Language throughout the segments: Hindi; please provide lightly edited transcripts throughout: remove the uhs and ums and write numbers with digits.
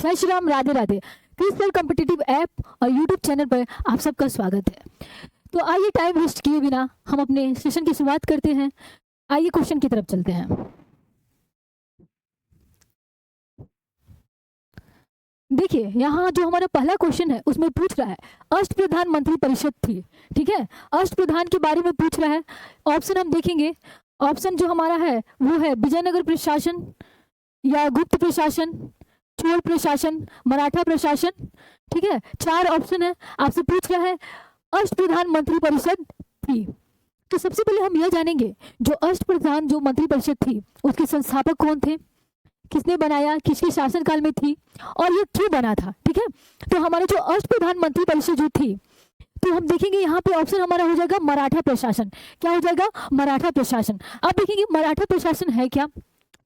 जय Shri Ram, Radhe Radhe. Crystal competitive app और यूट्यूब चैनल पर आप सबका स्वागत है। तो आइए टाइम वेस्ट किए बिना हम अपने सेशन की शुरुआत करते हैं। आइए क्वेश्चन की तरफ चलते हैं। देखिए यहाँ जो हमारा पहला क्वेश्चन है उसमें पूछ रहा है अष्टप्रधान मंत्री परिषद थी, ठीक है। अष्टप्रधान के बारे में पूछ रहा है। ऑप्शन हम देखेंगे, ऑप्शन जो हमारा है वो है विजयनगर प्रशासन या गुप्त प्रशासन, चोल प्रशासन, मराठा प्रशासन, ठीक है। 4 ऑप्शन है। आपसे पूछ रहा है अष्टप्रधान मंत्री परिषद थी। तो सबसे पहले हम यह जानेंगे जो अष्टप्रधान जो मंत्री परिषद थी उसके संस्थापक कौन थे, किसने बनाया, किसके शासनकाल में थी और ये क्यों बना था, ठीक है। तो हमारे जो अष्टप्रधान मंत्री परिषद जो थी, तो हम देखेंगे यहाँ पे ऑप्शन हमारा हो जाएगा मराठा प्रशासन। क्या हो जाएगा? मराठा प्रशासन। अब देखेंगे मराठा प्रशासन है क्या।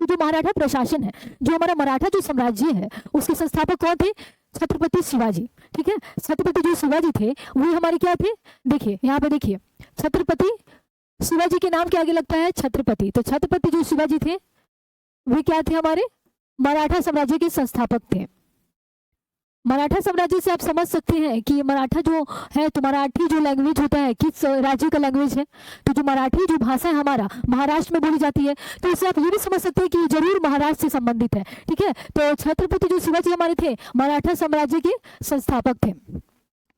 तो जो मराठा प्रशासन है, जो हमारा मराठा जो साम्राज्य है उसके संस्थापक कौन थे? छत्रपति शिवाजी, ठीक है। छत्रपति जो शिवाजी थे वो हमारे क्या थे? देखिए यहाँ पे देखिए छत्रपति शिवाजी के नाम के आगे लगता है छत्रपति। तो छत्रपति जो शिवाजी थे वे क्या थे? हमारे मराठा साम्राज्य के संस्थापक थे। मराठा साम्राज्य से आप समझ सकते हैं कि मराठा जो है तो मराठी जो लैंग्वेज होता है किस राज्य का लैंग्वेज है। तो जो मराठी जो भाषा है हमारा महाराष्ट्र में बोली जाती है, तो इससे आप ये भी समझ सकते हैं कि जरूर महाराष्ट्र से संबंधित है, ठीक है। तो छत्रपति जो शिवाजी हमारे थे मराठा साम्राज्य के संस्थापक थे,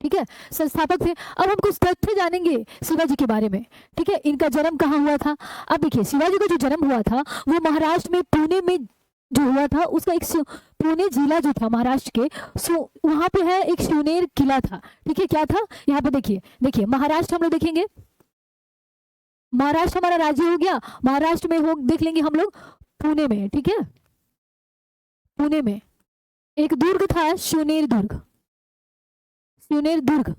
ठीक है, संस्थापक थे। अब हम कुछ तथ्य जानेंगे शिवाजी के बारे में, ठीक है। इनका जन्म कहाँ हुआ था? अब देखिए शिवाजी का जो जन्म हुआ था वो महाराष्ट्र में पुणे में जो हुआ था। उसका एक पुणे जिला जो था महाराष्ट्र के, वहां पे है एक शिवनेर किला था, ठीक है। क्या था? यहाँ पे देखिए महाराष्ट्र हम लोग देखेंगे, महाराष्ट्र हमारा राज्य हो गया। महाराष्ट्र में हो देख लेंगे हम लोग पुणे में, ठीक है। पुणे में एक दुर्ग था शिवनेर दुर्ग। शिवनेर दुर्ग,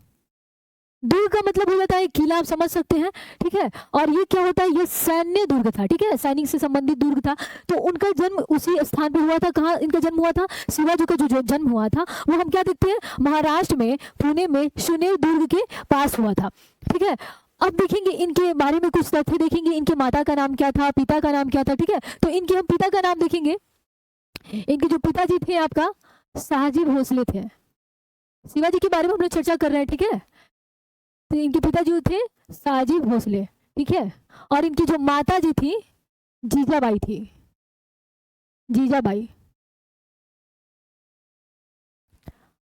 दुर्ग का मतलब हो जाता है किला, आप समझ सकते हैं, ठीक है। और ये क्या होता है? ये सैन्य दुर्ग था, ठीक है, सैनिक से संबंधित दुर्ग था। तो उनका जन्म उसी स्थान पे हुआ था। कहाँ इनका जन्म हुआ था? शिवाजी का जो जन्म हुआ था वो हम क्या देखते हैं? महाराष्ट्र में पुणे में शिवनेर दुर्ग के पास हुआ था, ठीक है। अब देखेंगे इनके बारे में कुछ तथ्य देखेंगे। इनके माता का नाम क्या था, पिता का नाम क्या था, ठीक है। तो इनके हम पिता का नाम देखेंगे। इनके जो पिताजी थे आपका शहाजी भोसले थे। शिवाजी के बारे में हम लोग चर्चा कर रहे हैं, ठीक है। तो इनके पिताजी थे शहाजी भोसले, ठीक है। और इनकी जो माता जी थी जीजाबाई थी, जीजाबाई।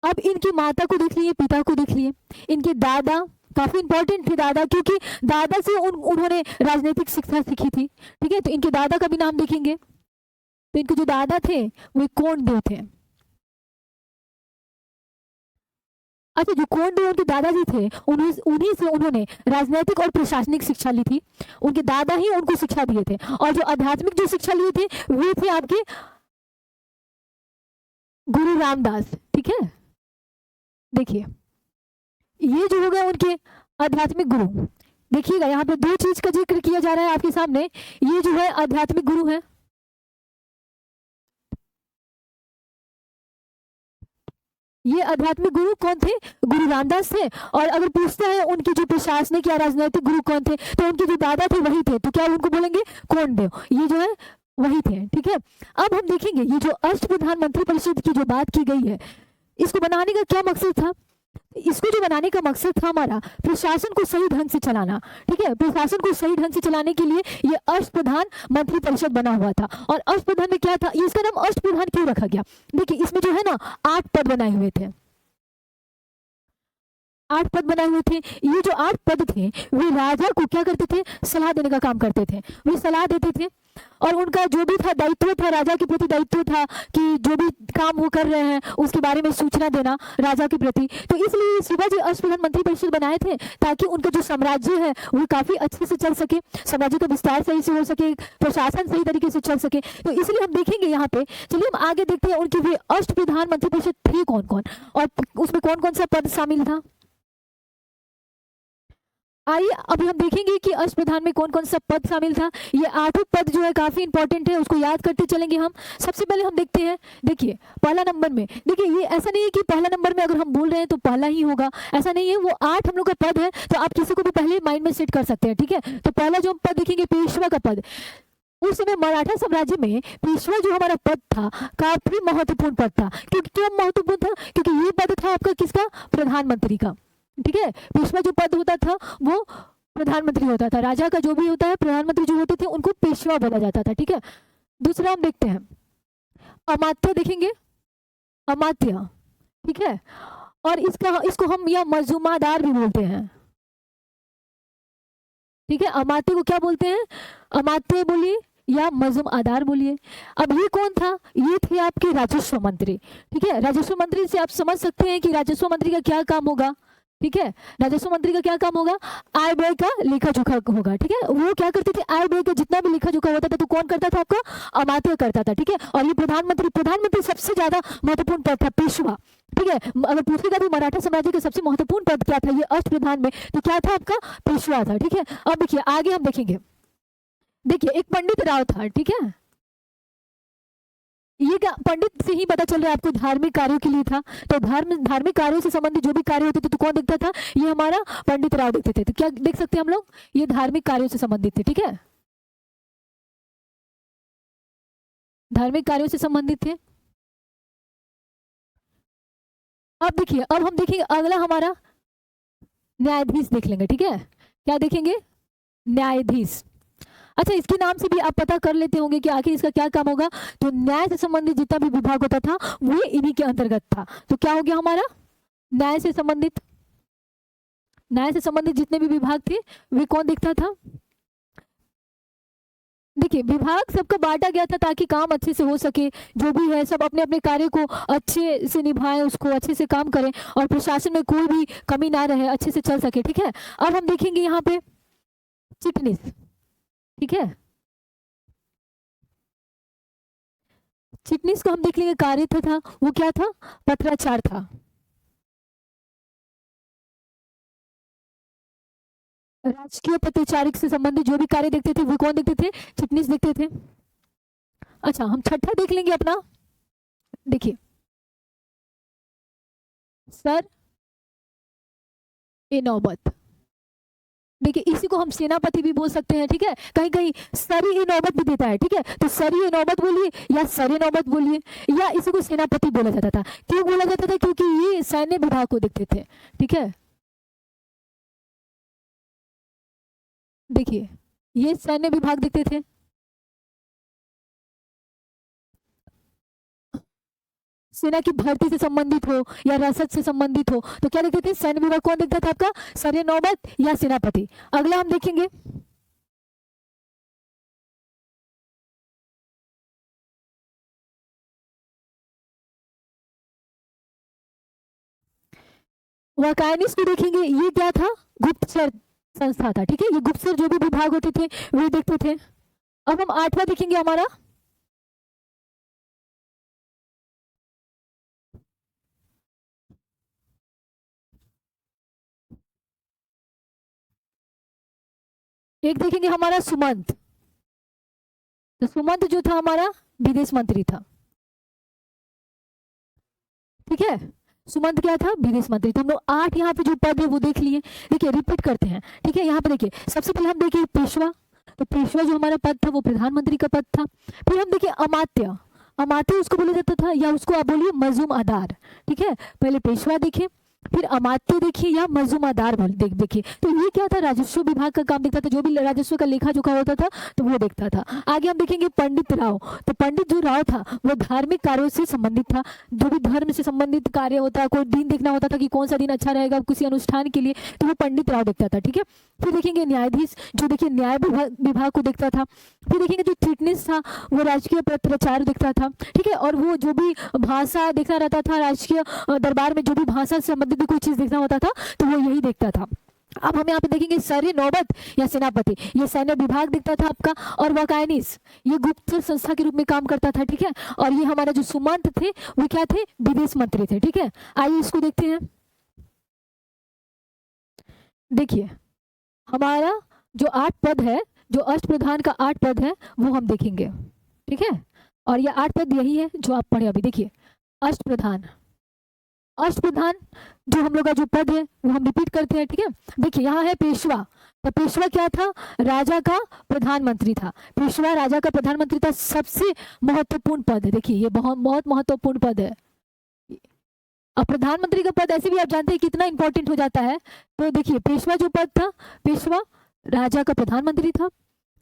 अब इनकी माता को देख लिए, पिता को देख लिए। इनके दादा काफी इंपॉर्टेंट थे दादा, क्योंकि दादा से उन्होंने राजनीतिक शिक्षा सीखी थी, ठीक है। तो इनके दादा का भी नाम देखेंगे। तो इनके जो दादा थे वे कोंडदेव थे। अच्छा, जो कोंडदेव उनके दादाजी थे उन्हीं से उन्होंने राजनीतिक और प्रशासनिक शिक्षा ली थी। उनके दादा ही उनको शिक्षा दिए थे। और जो आध्यात्मिक जो शिक्षा लिए थे वे थे आपके गुरु रामदास, ठीक है। देखिए ये जो हो गया उनके आध्यात्मिक गुरु। देखिएगा यहाँ पे 2 चीज का जिक्र किया जा रहा है आपके सामने। ये जो है आध्यात्मिक गुरु है, ये आध्यात्मिक गुरु कौन थे? गुरु रामदास थे। और अगर पूछता है उनके जो प्रशासनिक या राजनीतिक गुरु कौन थे, तो उनके जो दादा थे वही थे। तो क्या उनको बोलेंगे? कोंडदेव। ये जो है वही थे, ठीक है। अब हम देखेंगे ये जो अष्टप्रधान मंत्री परिषद की जो बात की गई है, इसको बनाने का क्या मकसद था? इसको जो बनाने का मकसद था हमारा प्रशासन को सही ढंग से चलाना, ठीक है। प्रशासन को सही ढंग से चलाने के लिए ये अष्टप्रधान मंत्री परिषद बना हुआ था। और अष्टप्रधान में क्या था? इसका नाम अष्टप्रधान क्यों रखा गया? देखिए इसमें जो है ना 8 पद बनाए हुए थे, 8 पद बनाए हुए थे। ये जो 8 पद थे वे राजा को क्या करते थे? सलाह देने का काम करते थे। वे सलाह देते थे और उनका जो भी था दायित्व था, राजा के प्रति दायित्व था कि जो भी काम वो कर रहे हैं उसके बारे में सूचना देना राजा के प्रति। तो इसलिए शिवाजी अष्टप्रधान मंत्री परिषद बनाए थे ताकि उनका जो साम्राज्य है वो काफी अच्छे से चल सके, साम्राज्य का विस्तार सही से हो सके, प्रशासन सही तरीके से चल सके। तो इसलिए हम देखेंगे यहाँ पे, चलिए हम आगे देखते हैं उनके भी अष्टप्रधान मंत्री परिषद थे कौन कौन और उसमें कौन कौन सा पद शामिल था। आइए अभी हम देखेंगे कि अष्टप्रधान में कौन कौन सा पद शामिल था। ये 8 पद जो है काफी इंपॉर्टेंट है, उसको याद करते चलेंगे हम। सबसे पहले हम देखते हैं, देखिए पहला नंबर में, देखिए ये ऐसा नहीं है कि पहला नंबर में अगर हम बोल रहे हैं तो पहला ही होगा, ऐसा नहीं है। वो 8 हम लोग का पद है, तो आप किसी को भी पहले माइंड में सेट कर सकते हैं, ठीक है। तो पहला जो हम पद देखेंगे पेशवा का पद। उस समय मराठा साम्राज्य में पेशवा जो हमारा पद था काफी महत्वपूर्ण पद था। क्योंकि क्यों महत्वपूर्ण था? क्योंकि ये पद था आपका किसका? प्रधानमंत्री का। ठीक है, पेशवा जो पद होता था वो प्रधानमंत्री होता था। राजा का जो भी होता है, प्रधानमंत्री जो होते थे उनको पेशवा बोला जाता था। ठीक है, दूसरा हम देखते हैं अमात्य, देखेंगे अमात्य। ठीक है, और इसको हम या मजूमादार भी बोलते हैं। ठीक है, अमात्य को क्या बोलते हैं? अमात्य बोलिए या मजूम आधार बोलिए। अब ये कौन था? ये थे आपके राजस्व मंत्री। ठीक है, राजस्व मंत्री से आप समझ सकते हैं कि राजस्व मंत्री का क्या काम होगा। ठीक है, राजस्व मंत्री का क्या काम होगा? आय व्यय का लेखा जोखा होगा। ठीक है, वो क्या करते थे? आय व्यय का जितना भी लेखा जोखा होता था तो कौन करता था? आपका अमात्य करता था। ठीक है, और ये प्रधानमंत्री सबसे ज्यादा महत्वपूर्ण पद था, पेशवा। ठीक है, अगर पूछेगा तो मराठा साम्राज्य का सबसे महत्वपूर्ण पद क्या था? ये अष्टप्रधान में तो क्या था? आपका पेशवा था। ठीक है, अब देखिए आगे हम देखेंगे। देखिए एक पंडित राव था। ठीक है, ये क्या पंडित से ही पता चल रहा है आपको धार्मिक कार्यों के लिए था। तो धार्मिक कार्यों से संबंधित जो भी कार्य होते थे तो कौन देखता था? ये हमारा पंडित राव देखते थे। तो क्या देख सकते हैं हम लोग? ये धार्मिक कार्यों से संबंधित थे। ठीक है, धार्मिक कार्यों से संबंधित थे। अब देखिए, अब हम देखेंगे अगला हमारा न्यायाधीश देख लेंगे। ठीक है, क्या देखेंगे? न्यायाधीश। अच्छा, इसके नाम से भी आप पता कर लेते होंगे कि आखिर इसका क्या काम होगा। तो न्याय से संबंधित जितना भी विभाग होता था वो इन्हीं के अंतर्गत था। तो क्या हो गया हमारा? न्याय से संबंधित जितने भी विभाग थे वे कौन देखता था? देखिए विभाग सबका बांटा गया था ताकि काम अच्छे से हो सके। जो भी है सब अपने अपने कार्य को अच्छे से निभाएं, उसको अच्छे से काम करें और प्रशासन में कोई भी कमी ना रहे, अच्छे से चल सके। ठीक है, अब हम देखेंगे यहाँ पे चिटनीस। ठीक है, चिटनीस को हम देख लेंगे कार्य था वो क्या था? पत्राचार था। राजकीय पत्रचारिक से संबंधित जो भी कार्य देखते थे वो कौन देखते थे? चिटनीस देखते थे। अच्छा, हम छठा देख लेंगे अपना। देखिए सर ए नौबत। देखिए इसी को हम सेनापति भी बोल सकते हैं। ठीक है, कहीं कहीं सरी ए नौबत भी देता है। ठीक है, तो सरी ए नौबत बोलिए या सरे नौबत बोलिए, या इसी को सेनापति बोला जाता था। क्यों बोला जाता था? क्योंकि ये सैन्य विभाग को देखते थे। ठीक है, देखिए ये सैन्य विभाग देखते थे। सेना की भर्ती से संबंधित हो या रसद से संबंधित हो तो क्या देखते थे? सैन्य विभाग कौन देखता था? आपका सरे नौबत या सेनापति। अगला हम देखेंगे वकायनिस को देखेंगे। ये क्या था? गुप्तचर संस्था था। ठीक है, ये गुप्तचर जो भी विभाग होते थे वे देखते थे। अब हम आठवां देखेंगे हमारा एक देखेंगे हमारा सुमंत। तो सुमंत जो था हमारा विदेश मंत्री था। ठीक है, सुमंत क्या था? विदेश मंत्री। तो हम लोग 8 यहाँ पे जो पद है वो देख लिए। देखिए रिपीट करते हैं। ठीक है, यहाँ पे देखिए सबसे पहले हम देखिए पेशवा। तो पेशवा जो हमारा पद था वो प्रधानमंत्री का पद था। फिर हम देखिए अमात्य। अमात्य उसको बोला जाता था या उसको आप बोलिए मजूम आधार। ठीक है, पहले पेशवा देखे, फिर अमात्य देखिए या मजूमादार देखिए। तो ये क्या था? राजस्व विभाग का काम देखता था। जो भी राजस्व का लेखा जोखा होता था तो वो देखता था। आगे हम देखेंगे पंडित राव। तो पंडित जो राव था वो धार्मिक कार्यों से संबंधित था। जो भी धर्म से संबंधित कार्य होता है, कोई दिन देखना होता था कि कौन सा दिन अच्छा रहेगा किसी अनुष्ठान के लिए, तो वो पंडित राव देखता था। ठीक है, फिर देखेंगे न्यायाधीश जो देखिए न्याय विभाग को देखता था। फिर देखेंगे जो चिटनीस था वो राजकीय पत्राचार देखता था। ठीक है, और वो जो भी भाषा देखना रहता था, राजकीय दरबार में जो भी भाषा से संबंधित भी कोई चीज देखना होता था तो वो यही देखता था। अब हम यहाँ पे देखेंगे सर नौबत या सेनापति, ये सैन्य विभाग देखता था आपका। और वकायनिस ये गुप्तचर संस्था के रूप में काम करता था। ठीक है, और ये हमारा जो सुमंत थे वो क्या थे? विदेश मंत्री थे। ठीक है, आइए इसको देखते हैं। देखिए हमारा जो 8 पद है, जो अष्टप्रधान का 8 पद है वो हम देखेंगे। ठीक है, और ये 8 पद यही है जो आप पढ़े अभी। देखिए अष्टप्रधान, अष्टप्रधान जो हम लोग का जो पद है वो हम रिपीट करते हैं, ठीक है। देखिए यहाँ है पेशवा, तो पेशवा क्या था, राजा का प्रधानमंत्री था। पेशवा राजा का प्रधानमंत्री था, सबसे महत्वपूर्ण पद है। देखिए ये बहुत बहुत महत्वपूर्ण पद है। अब प्रधानमंत्री का पद ऐसे भी आप जानते हैं कितना इंपॉर्टेंट हो जाता है। तो देखिए पेशवा जो पद था, पेशवा राजा का प्रधानमंत्री था।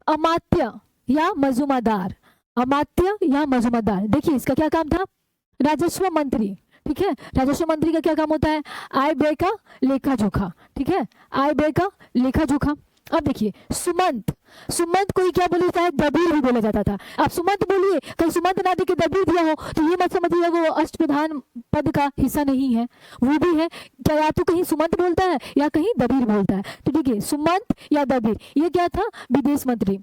अमात्य या मजुमादार, अमात्य या मजुमादार, देखिए इसका क्या काम था, राजस्व मंत्री, ठीक है। राजस्व मंत्री का क्या काम होता है, आय व्यय का लेखा जोखा, ठीक है, आय व्यय का लेखा जोखा। अब देखिए सुमंत, सुमंत कोई क्या बोले जाता है, दबीर भी बोला जाता था। आप सुमंत बोलिए, कहीं सुमंत ना देके दबीर दिया हो तो ये मत समझिए वो अष्टप्रधान पद का हिस्सा नहीं है, वो भी है। क्या या तो कहीं सुमंत बोलता है या कहीं दबीर बोलता है। तो देखिए सुमंत या दबीर, ये क्या था, विदेश मंत्री,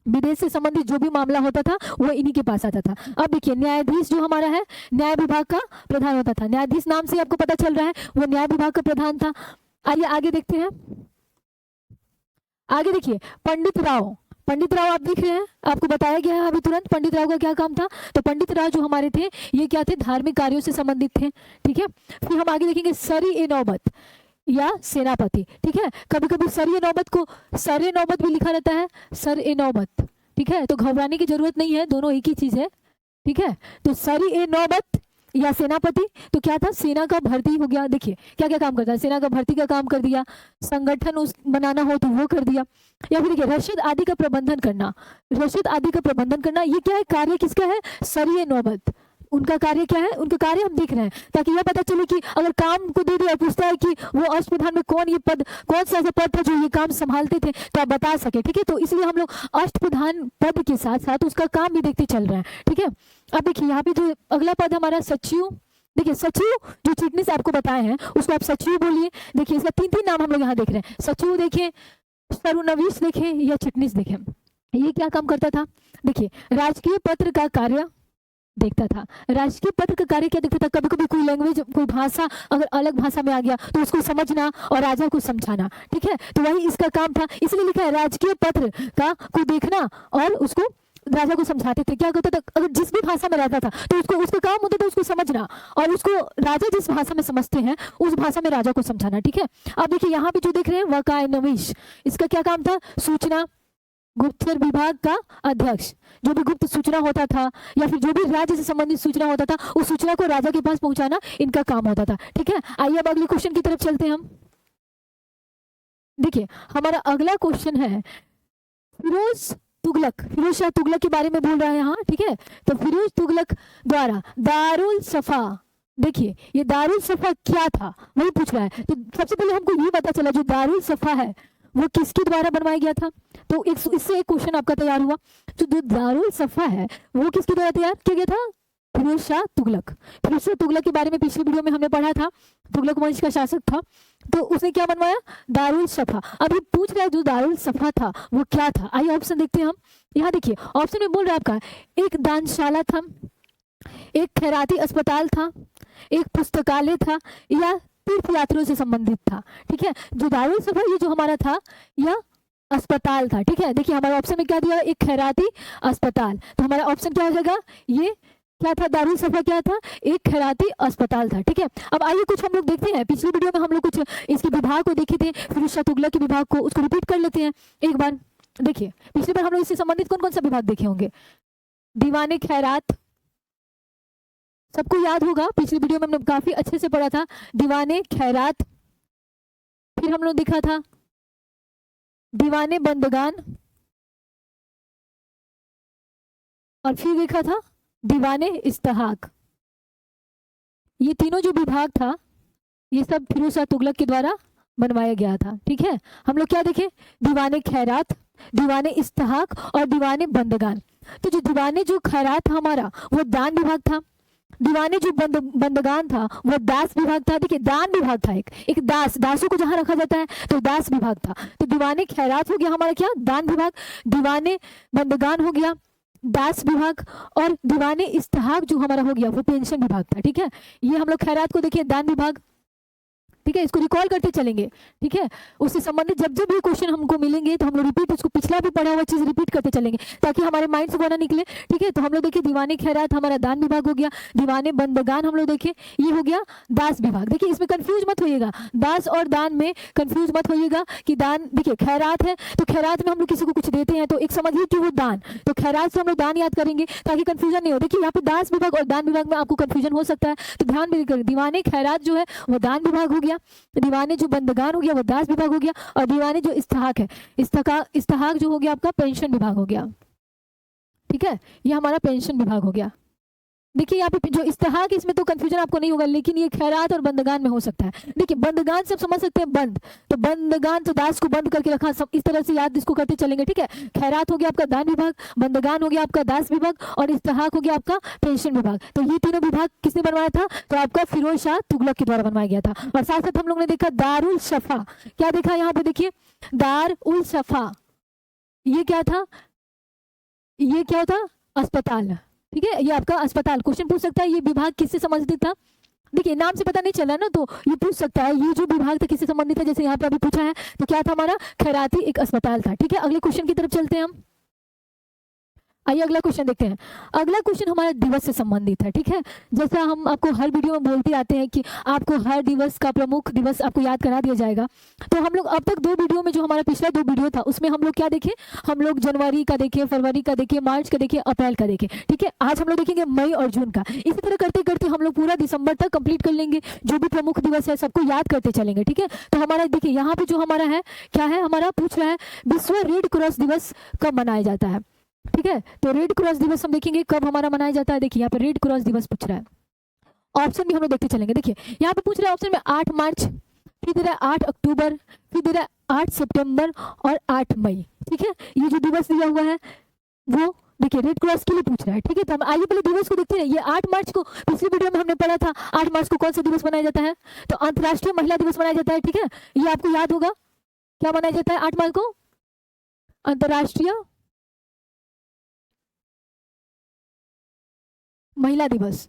विदेश से संबंधित जो भी मामला होता था वो इन्हीं के पास आता था। अब देखिए न्यायाधीश जो हमारा है, न्याय विभाग का प्रधान होता था। न्यायाधीश नाम से आपको पता चल रहा है वो न्याय विभाग का प्रधान था। आइए आगे देखते हैं। आगे देखिए पंडित राव, पंडित राव आप देख रहे हैं, आपको बताया गया है अभी तुरंत पंडित राव का क्या काम था। तो पंडित राव जो हमारे थे ये क्या थे, धार्मिक कार्यों से संबंधित थे, ठीक है। फिर हम आगे देखेंगे सरी ए नौबत या सेनापति, ठीक है। कभी कभी सर ए नौबत को सर ए नौबत भी लिखा रहता है, सर ए नौबत, ठीक है। तो घबराने की जरूरत नहीं है, दोनों एक ही चीज है, ठीक है। तो सर ए नौबत या सेनापति, तो क्या था, सेना का भर्ती हो गया। देखिए क्या क्या काम करता है, सेना का भर्ती का काम कर दिया, संगठन उस बनाना हो तो वो कर दिया, या फिर देखिए रसद आदि का प्रबंधन करना, रसद आदि का प्रबंधन करना, ये क्या है, कार्य किसका है, सर ए नौबत, उनका कार्य क्या है, उनका कार्य हम देख रहे हैं ताकि यह पता चले कि अगर काम को दे दिया, पूछता है कि वो अष्टप्रधान में कौन ये पद, कौन सा ऐसा पद था जो ये काम संभालते थे, तो आप बता सके, ठीक है। तो इसलिए हम लोग अष्टप्रधान पद के साथ साथ उसका काम भी देखते चल रहे हैं, ठीक है। अब देखिए यहाँ पे जो अगला पद हमारा सचिव, देखिए सचिव जो चिटनीस आपको बताए हैं उसको आप सचिव बोलिए। देखिए इसका तीन तीन नाम हम लोग यहाँ देख रहे हैं, सचिव देखें, सरनवीस देखें या चिटनीस देखें। ये क्या काम करता था, देखिए राजकीय पत्र का कार्य देखता था। राजकीय पत्र का कार्य क्या देखता था, कभी कभी कोई लैंग्वेज, कोई भाषा अगर अलग भाषा में आ गया तो उसको समझना और राजा को समझाना, ठीक है। तो वही इसका काम था, इसलिए लिखा है राजकीय पत्र का को देखना और उसको राजा को समझाते थे। क्या करता था, अगर जिस भी भाषा में रहता था तो उसको, उसका काम होता था उसको समझना और उसको राजा जिस भाषा में समझते हैं उस भाषा में राजा को समझाना, ठीक है। अब देखिए यहाँ पे जो देख रहे हैं वकाय नवीश, इसका क्या काम था, सूचना गुप्तचर विभाग का अध्यक्ष, जो भी गुप्त सूचना होता था या फिर जो भी राज्य से संबंधित सूचना होता था उस सूचना को राजा के पास पहुंचाना इनका काम होता था, ठीक है। आइए अब अगले क्वेश्चन की तरफ चलते हैं हम। देखिए हमारा अगला क्वेश्चन है फिरोज तुगलक, फिरोज शाह तुगलक के बारे में बोल रहा है यहाँ, ठीक है। तो फिरोज तुगलक द्वारा दारुल सफा, देखिए ये दारुल सफा क्या था वही पूछ रहा है। तो सबसे पहले हमको ये पता चला जो दारुल सफा है वो किसके द्वारा बनवाया गया था, तो इससे एक क्वेश्चन आपका तैयार हुआ। तो जो दारुल सफा है वो किसके द्वारा तैयार किया गया था, फिरोज शाह तुगलक। फिरोज शाह तुगलक के बारे में पिछले वीडियो में हमने पढ़ा था, तुगलक वंश का शासक था, तो उसने क्या बनवाया, दारुल सफा। अभी पूछ रहा है जो दारुल सफा था वो क्या था। आइए ऑप्शन देखते हैं हम। यहाँ देखिए ऑप्शन में बोल रहा है आपका, एक दानशाला था, एक खैराती अस्पताल था, एक पुस्तकालय था, या तीर्थ यात्रियों से संबंधित था, ठीक है। जो दारुल सफा ये जो हमारा था यह अस्पताल था, ठीक है। देखिए हमारे ऑप्शन में क्या दिया, एक खैराती अस्पताल, तो हमारा ऑप्शन क्या हो जाएगा, ये क्या था, दारुल सफा क्या था, एक खैराती अस्पताल था, ठीक है। अब आइए कुछ हम लोग देखते हैं, पिछले वीडियो में हम लोग कुछ इसके विभाग को देखे थे, फिरोज शाह तुगलक के विभाग को, उसको रिपीट कर लेते हैं एक बार। देखिए पिछले बार हम लोग इससे संबंधित कौन कौन सा विभाग देखे होंगे, दीवाने खैरात, सबको याद होगा, पिछले वीडियो में हमने काफी अच्छे से पढ़ा था दीवाने खैरात। फिर हम लोग देखा था दीवाने बंदगान, और फिर देखा था दीवाने इस्तेहाक। ये तीनों जो विभाग था ये सब फिरोज शाह तुगलक के द्वारा बनवाया गया था, ठीक है। हम लोग क्या देखें, दीवाने खैरात, दीवाने इस्तेहाक और दीवाने बंदगान। तो जो दीवाने जो खैरात हमारा वो दान विभाग था, दीवाने जो बंदगान था वो दास विभाग था। देखिए दान विभाग था, एक दासों को जहां रखा जाता है तो दास विभाग था। तो दीवाने खैरात हो गया हमारा क्या, दान विभाग, दीवाने बंदगान हो गया दास विभाग, और दीवाने इस्तेहाक जो हमारा हो गया वो पेंशन विभाग था, ठीक है। ये हम लोग खैरात को देखिए दान विभाग, ठीक है, इसको रिकॉल करते चलेंगे। ठीक है, उससे संबंधित जब जब भी क्वेश्चन हमको मिलेंगे तो हम लोग रिपीट उसको पिछला भी पढ़ा हुआ चीज रिपीट करते चलेंगे ताकि हमारे माइंड से वो ना निकले। ठीक है, तो हम लोग देखिए दीवाने खैरात हमारा दान विभाग हो गया, दीवाने बंदगान हम लोग देखिए ये हो गया दास विभाग। देखिए इसमें कंफ्यूज मत होइएगा, दास और दान में कंफ्यूज मत होइएगा कि दान देखिए खैरात है तो खैरात में हम लोग किसी को कुछ देते हैं तो एक समझिए कि वो दान, तो खैरात से हम लोग दान याद करेंगे ताकि कंफ्यूजन नहीं हो। देखिए यहाँ पे दास विभाग और दान विभाग में आपको कंफ्यूजन हो सकता है, तो ध्यान में रखिए दीवाने खैरात जो है वो दान विभाग हो गया, दीवाने जो बंदगान हो गया वो दास विभाग हो गया, और दीवाने जो इस्तेहाक है इस्तेहाक जो हो गया आपका पेंशन विभाग हो गया। ठीक है, ये हमारा पेंशन विभाग हो गया। देखिए यहाँ पे जो इस्तेहाक इसमें तो कंफ्यूजन आपको नहीं होगा, लेकिन ये खैरात और बंदगान में हो सकता है। देखिए बंदगान से आप समझ सकते हैं बंद, तो बंदगान तो दास को बंद करके रखा, सब इस तरह से याद इसको करते चलेंगे। ठीक है, खैरात हो गया आपका दान विभाग, बंदगान हो गया आपका दास विभाग, और इस्तेहाक हो गया आपका पेंशन विभाग। तो ये तीनों विभाग किसने बनवाया था? तो आपका फिरोज शाह तुगलक के द्वारा बनवाया गया था। और साथ साथ हम लोग ने देखा दारुल शफा, क्या देखा यहाँ पे देखिए दार उल शफा, ये क्या था? ये क्या था? अस्पताल। ठीक है, ये आपका अस्पताल। क्वेश्चन पूछ सकता है ये विभाग किससे संबंधित था? देखिए नाम से पता नहीं चला ना, तो ये पूछ सकता है ये जो विभाग था किससे संबंधित है, जैसे यहाँ पे अभी पूछा है तो क्या था हमारा? खैराती एक अस्पताल था। ठीक है, अगले क्वेश्चन की तरफ चलते हैं हम। आइए अगला क्वेश्चन देखते हैं। अगला क्वेश्चन हमारा दिवस से संबंधित है। ठीक है, जैसा हम आपको हर वीडियो में बोलते आते हैं कि आपको हर दिवस का प्रमुख दिवस आपको याद करा दिया जाएगा, तो हम लोग अब तक 2 वीडियो में जो हमारा पिछला 2 वीडियो था उसमें हम लोग क्या देखे? हम लोग जनवरी का देखे, फरवरी का देखे, मार्च का देखे, अप्रैल का देखे। ठीक है, आज हम लोग देखेंगे मई और जून का। इसी तरह करते करते हम लोग पूरा दिसंबर तक कंप्लीट कर लेंगे, जो भी प्रमुख दिवस है सबको याद करते चलेंगे। ठीक है, तो हमारा देखिए यहाँ पे जो हमारा है क्या है, हमारा पूछ रहा है विश्व रेड क्रॉस दिवस कब मनाया जाता है। ठीक है, तो रेड क्रॉस दिवस हम देखेंगे कब हमारा मनाया जाता है। देखिए यहाँ पे रेड क्रॉस दिवस पूछ रहा है, ऑप्शन भी हम लोग देखते चलेंगे। देखिए यहाँ पे पूछ रहा है ऑप्शन में 8 मार्च, फिर दे रहा है 8 अक्टूबर, फिर दे रहा है 8 सितंबर और 8 मई। ठीक है, ये जो दिवस दिया हुआ है वो देखिए रेड क्रॉस के लिए पूछ रहा है। ठीक है, तो हम आइए पहले दिवस को देखते हैं। ये 8 मार्च को पिछली वीडियो में हमने पढ़ा था, 8 मार्च को कौन सा दिवस मनाया जाता है? तो अंतर्राष्ट्रीय महिला दिवस मनाया जाता है। ठीक है, ये आपको याद होगा क्या मनाया जाता है 8 मार्च को? अंतर्राष्ट्रीय महिला दिवस।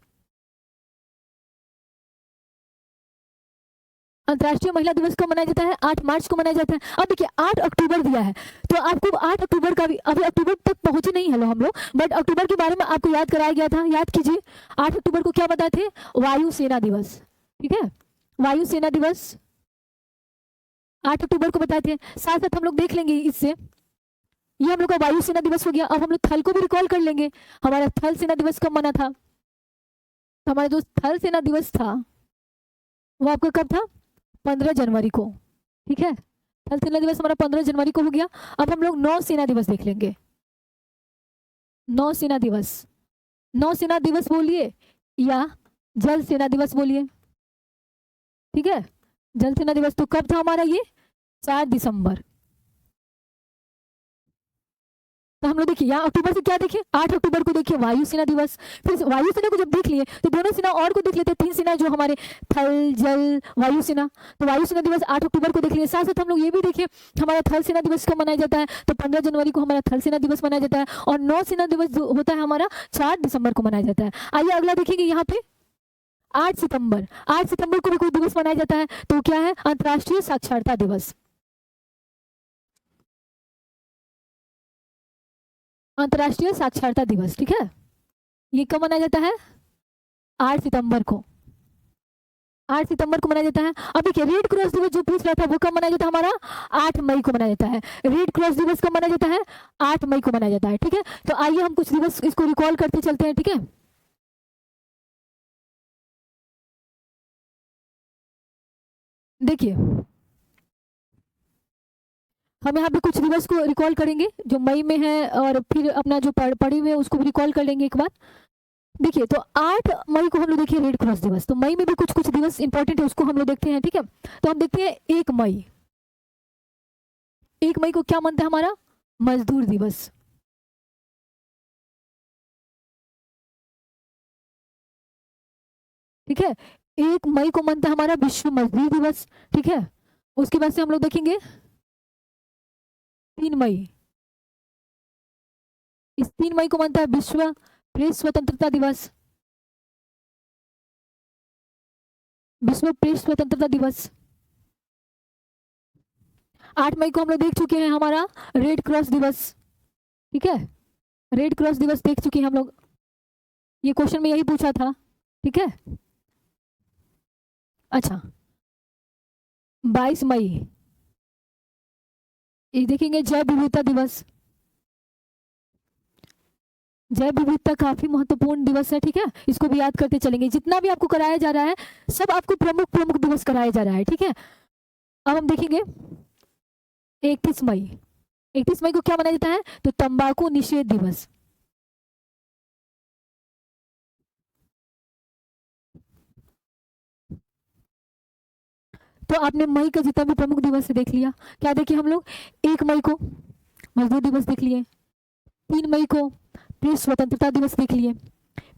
अंतर्राष्ट्रीय महिला दिवस कब मनाया जाता है? 8 मार्च को मनाया जाता है। अब देखिए 8 अक्टूबर दिया है, तो आपको 8 अक्टूबर का भी, अभी अक्टूबर तक पहुंचे नहीं हेलो हम लोग, बट अक्टूबर के बारे में आपको याद कराया गया था। याद कीजिए 8 अक्टूबर को क्या बताए थे? वायुसेना दिवस। ठीक है, वायुसेना दिवस 8 अक्टूबर को बताए थे। साथ साथ हम लोग देख लेंगे इससे, ये हम लोग का वायुसेना दिवस हो गया। अब हम लोग थल को भी रिकॉल कर लेंगे, हमारा थल सेना दिवस कब मना था? तो हमारा जो थल सेना दिवस था वो आपका कब था? 15 जनवरी को। ठीक है, थल सेना दिवस हमारा 15 जनवरी को हो गया। अब हम लोग नौसेना दिवस देख लेंगे। नौसेना दिवस, नौसेना दिवस बोलिए या जल सेना दिवस बोलिए। ठीक है, जल सेना दिवस तो कब था हमारा? ये 4 दिसंबर। तो हम लोग देखिए यहाँ अक्टूबर से क्या देखे? 8 अक्टूबर को देखिए वायुसेना दिवस। फिर वायुसेना को जब देख लिए तो दोनों सेना और को देख लेते हैं, 3 सेना जो हमारे थल जल वायुसेना। तो वायुसेना दिवस 8 अक्टूबर को देख लिए। साथ साथ हम लोग ये भी देखे हमारा थल सेना दिवस कब मनाया जाता है? तो 15 जनवरी को हमारा थल सेना दिवस मनाया जाता है, और नौसेना दिवस जो होता है हमारा 4 दिसंबर को मनाया जाता है। आइए अगला देखेंगे यहाँ पे 8 सितंबर। 8 सितंबर को भी कोई दिवस मनाया जाता है, तो क्या है? अंतर्राष्ट्रीय साक्षरता दिवस। अंतर्राष्ट्रीय साक्षरता दिवस। ठीक है, ये कब मनाया जाता है? 8 सितंबर को। 8 सितंबर को मनाया जाता है। अब देखिए रेड क्रॉस दिवस जो पूछ रहा था वो कब मनाया जाता है हमारा? 8 मई को मनाया जाता है। रेड क्रॉस दिवस कब मनाया जाता है? 8 मई को मनाया जाता है। ठीक है, तो आइए हम कुछ दिवस इसको रिकॉल करते चलते हैं। ठीक है, देखिए हम यहाँ पे कुछ दिवस को रिकॉल करेंगे जो मई में है, और फिर अपना जो पढ़े हुए उसको भी रिकॉल कर लेंगे एक बार। देखिए तो 8 मई को हम लोग देखिए रेड क्रॉस दिवस, तो मई में भी कुछ कुछ दिवस इंपॉर्टेंट है उसको हम लोग देखते हैं। ठीक है, तो हम देखते हैं 1 मई। 1 मई को क्या मनता है हमारा? मजदूर दिवस। ठीक है, 1 मई को मनता है हमारा विश्व मजदूर दिवस। ठीक है, उसके बाद से हम लोग देखेंगे 3 मई। इस 3 मई को मनता है विश्व प्रेस स्वतंत्रता दिवस। विश्व प्रेस स्वतंत्रता दिवस। 8 मई को हम लोग देख चुके हैं हमारा रेड क्रॉस दिवस, ठीक है, रेड क्रॉस दिवस देख चुके हैं हम लोग, ये क्वेश्चन में यही पूछा था, ठीक है। अच्छा 22 मई ये देखेंगे जैव विविधता दिवस, जैव विविधता काफी महत्वपूर्ण दिवस है, ठीक है, इसको भी याद करते चलेंगे। जितना भी आपको कराया जा रहा है सब आपको प्रमुख प्रमुख दिवस कराया जा रहा है, ठीक है। अब हम देखेंगे 31 मई, 31 मई को क्या मनाया जाता है, तो तंबाकू निषेध दिवस। तो आपने मई का जितना भी प्रमुख दिवस देख लिया, क्या देखे हम लोग, 1 मई को मजदूर दिवस देख लिए, 3 मई को प्रेस स्वतंत्रता दिवस देख लिए,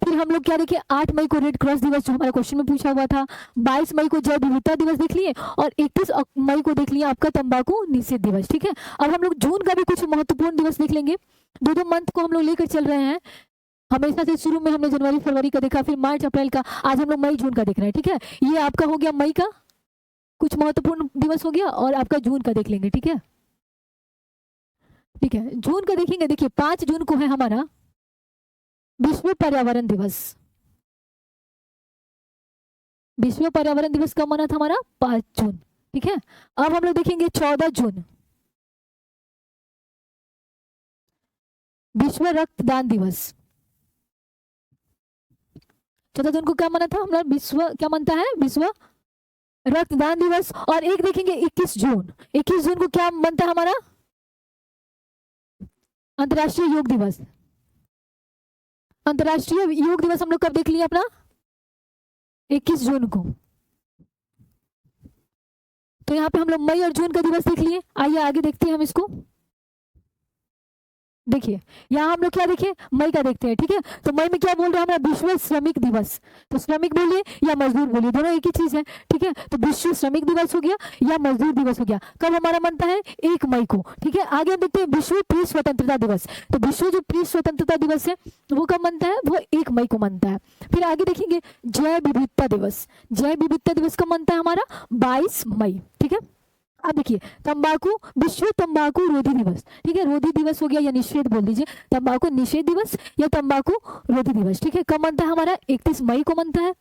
फिर हम लोग क्या देखे 8 मई को रेड क्रॉस दिवस जो हमारे क्वेश्चन में पूछा हुआ था, 22 मई को जैव विविधता दिवस देख लिए, और 31 मई को देख लिया आपका तंबाकू निषेध दिवस, ठीक है। अब हम लोग जून का भी कुछ महत्वपूर्ण दिवस देख लेंगे, दो मंथ को हम लोग लेकर चल रहे हैं, हमेशा से शुरू में हमने जनवरी फरवरी का देखा, फिर मार्च अप्रैल का, आज हम लोग मई जून का देख रहे हैं, ठीक है। ये आपका हो गया मई का कुछ महत्वपूर्ण दिवस हो गया, और आपका जून का देख लेंगे, ठीक है, ठीक है। जून का देखेंगे, देखिए 5 जून को है हमारा विश्व पर्यावरण दिवस, विश्व पर्यावरण दिवस कब मना था हमारा, 5 जून, ठीक है। अब हम लोग देखेंगे 14 जून विश्व रक्तदान दिवस, 14 जून को क्या मना था हमारा, विश्व क्या मनता है, विश्व रक्तदान दिवस। और एक देखेंगे 21 जून, 21 जून को क्या मनता है हमारा, अंतर्राष्ट्रीय योग दिवस। अंतर्राष्ट्रीय योग दिवस हम लोग कब देख लिया अपना, 21 जून को। तो यहाँ पे हम लोग मई और जून का दिवस देख लिए, आइए आगे देखते हैं हम इसको। देखिए यहाँ हम लोग क्या देखें, मई का देखते हैं, ठीक है। तो मई में क्या बोल रहा है हमारा, विश्व श्रमिक दिवस, तो श्रमिक बोलिए या मजदूर बोलिए, दोनों एक ही चीज है, ठीक है। तो विश्व श्रमिक दिवस हो गया या मजदूर दिवस हो गया, कब हमारा मनता है, 1 मई को, ठीक है। आगे हम देखते हैं विश्व प्रेस स्वतंत्रता दिवस, तो विश्व जो प्रेस स्वतंत्रता दिवस है वो कब मनता है, वो 1 मई को मनता है। फिर आगे देखेंगे जैव विविधता दिवस, जैव विविधता दिवस कब मनता है हमारा, 22 मई, ठीक है। अब देखिए तंबाकू, विश्व तंबाकू रोधी दिवस, ठीक है, रोधी दिवस हो गया या निषेध बोल दीजिए, तंबाकू निषेध दिवस या तंबाकू रोधी दिवस, ठीक है, कब मनता है हमारा, 31 मई को मनता है,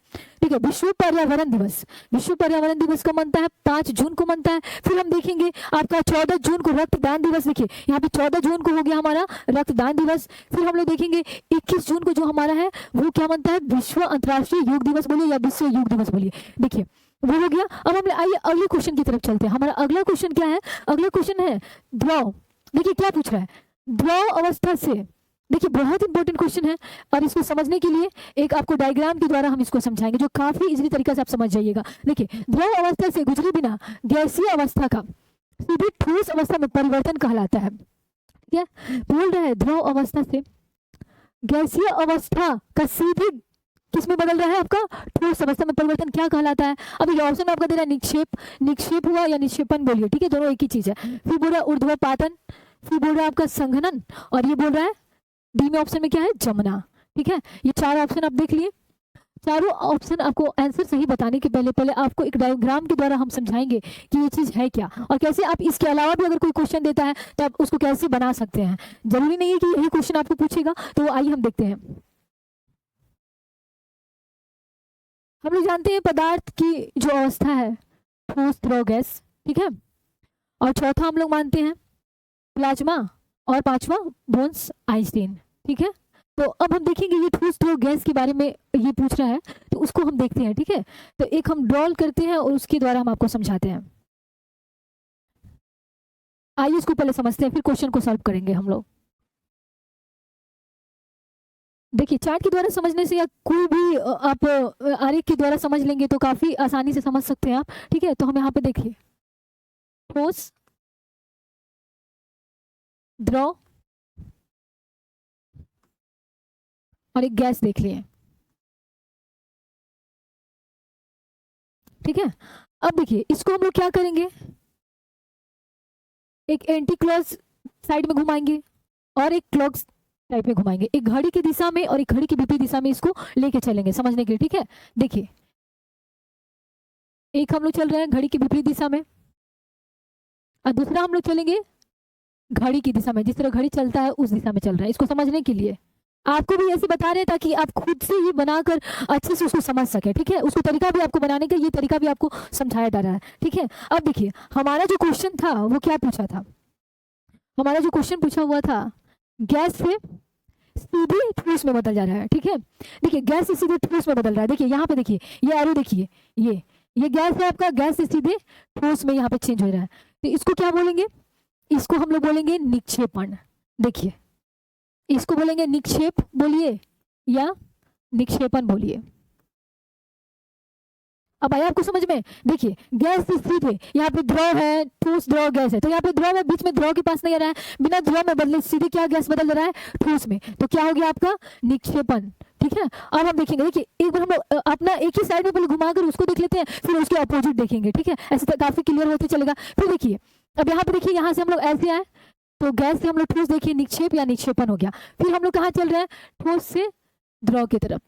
ठीक है। विश्व पर्यावरण दिवस, विश्व पर्यावरण दिवस कब मनता है, 5 जून को मनता है। फिर हम देखेंगे आपका 14 जून को रक्तदान दिवस, देखिए यहाँ पे 14 जून को हो गया हमारा रक्तदान दिवस। फिर हम लोग देखेंगे 21 जून को जो हमारा है वो क्या मनता है, विश्व अंतर्राष्ट्रीय योग दिवस बोलिए या विश्व योग दिवस बोलिए, देखिए वो हो गया। अब हम आइए अगले क्वेश्चन की तरफ चलते हैं। हमारा अगला क्वेश्चन क्या है, अगला क्वेश्चन है द्रव, देखिए क्या पूछ रहा है, द्रव अवस्था से, देखिए बहुत इंपॉर्टेंट क्वेश्चन है, और इसको समझने के लिए एक आपको डायग्राम के द्वारा हम इसको समझाएंगे जो काफी इजीली तरीके से आप समझ जाइएगा। देखिए द्रव अवस्था से गुजरे बिना गैसीय अवस्था का सीधे ठोस अवस्था में परिवर्तन कहलाता है, ठीक है। बोल रहा है द्रव अवस्था से गैसीय अवस्था का सीधे किसमें बदल रहा है, आपका ठोस अवस्था में परिवर्तन क्या कहलाता है। अब ये ऑप्शन में आपका दे रहा है निक्षेप, निक्षेप हुआ या निक्षेपण बोलिए, ठीक है, दोनों एक ही चीज है। फिर बोल रहा है ऊर्ध्वपातन, फिर बोल रहा है आपका संघनन, और ये बोल रहा है डी में ऑप्शन में क्या है, जमना, ठीक है। ये 4 ऑप्शन आप देख लिए, चारों ऑप्शन आपको आंसर सही बताने के पहले आपको एक डायग्राम के द्वारा हम समझाएंगे कि ये चीज है क्या, और कैसे आप इसके अलावा भी अगर कोई क्वेश्चन देता है तो आप उसको कैसे बना सकते हैं। जरूरी नहीं है कि यही क्वेश्चन आपको पूछेगा, तो आइए हम देखते हैं। हम लोग जानते हैं पदार्थ की जो अवस्था है ठोस द्रव गैस, ठीक है, और चौथा हम लोग मानते हैं प्लाज्मा, और 5वां बोन्स आइंस्टीन, ठीक है। तो अब हम देखेंगे ये ठोस द्रव गैस के बारे में ये पूछ रहा है, तो उसको हम देखते हैं, ठीक है। तो एक हम ड्रॉल करते हैं और उसके द्वारा हम आपको समझाते हैं। आइए इसको पहले समझते हैं, फिर क्वेश्चन को सॉल्व करेंगे हम लोग। देखिए चार्ट के द्वारा समझने से या कोई भी आप आरेख के द्वारा समझ लेंगे तो काफी आसानी से समझ सकते हैं आप, ठीक है। तो हम यहाँ पे देखिए ठोस द्रव और एक गैस देख लिए, ठीक है। अब देखिए इसको हम लोग क्या करेंगे, एक एंटी क्लॉक साइड में घुमाएंगे और एक क्लॉक टाइप में घुमाएंगे, एक घड़ी की दिशा में और एक घड़ी की विपरीत दिशा में इसको लेके चलेंगे समझने के लिए, ठीक है। देखिए एक हम लोग चल रहे हैं घड़ी की विपरीत दिशा में, और दूसरा हम लोग चलेंगे घड़ी की दिशा में, जिस तरह घड़ी चलता है उस दिशा में चल रहा है। इसको समझने के लिए आपको भी ऐसे बता रहे हैं ताकि आप खुद से ये बनाकर अच्छे से उसको समझ सके, ठीक है। उसको तरीका भी आपको बनाने का, ये तरीका भी आपको समझाया जा रहा है, ठीक है। अब देखिए हमारा जो क्वेश्चन था वो क्या पूछा था, हमारा जो क्वेश्चन पूछा हुआ था गैस से सीधे ठोस में बदल जा रहा है, ठीक है। देखिए गैस से सीधे ठोस में बदल रहा है, देखिए यहाँ पे देखिए ये एरो देखिए, ये गैस है आपका, गैस से सीधे ठोस में यहाँ पे चेंज हो रहा है। तो इसको क्या बोलेंगे, इसको हम लोग बोलेंगे निक्षेपण। देखिए इसको बोलेंगे निक्षेप बोलिए या निक्षेपण बोलिए। अब आया आपको समझ में। देखिए गैस से सीधे, यहाँ पे द्रव है, ठोस द्रव गैस है, तो यहाँ पे द्रव है, बीच में द्रव के पास नहीं आ रहा है, बिना द्रव में बदले सीधे क्या गैस बदल रहा है, ठोस में, तो क्या हो गया आपका निक्षेपण, ठीक है। अब हम देखेंगे, देखिए एक बार हम लोग अपना एक ही साइड में पहले घुमाकर उसको देख लेते हैं, फिर उसके अपोजिट देखेंगे, ठीक है। ऐसे तो काफी क्लियर होते चलेगा। फिर देखिए अब यहाँ पे देखिए, यहाँ से हम लोग ऐसे आए तो गैस से हम लोग ठोस देखिए निक्षेप या निक्षेपण हो गया। फिर हम लोग कहाँ चल रहे हैं, ठोस से द्रव की तरफ।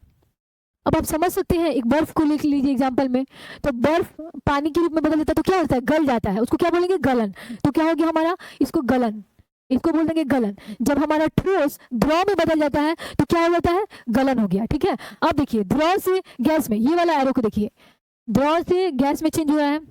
अब आप समझ सकते हैं, एक बर्फ को लिख लीजिए एग्जाम्पल में, तो बर्फ पानी के रूप में बदल जाता है तो क्या होता है, गल जाता है, उसको क्या बोलेंगे गलन। तो क्या हो गया हमारा, इसको गलन, इसको बोल देंगे गलन। जब हमारा ठोस द्रव में बदल जाता है तो क्या हो जाता है, गलन हो गया, ठीक है। अब देखिए द्रव से गैस में, ये वाला एरो को देखिए, द्रव से गैस में चेंज हो रहा है।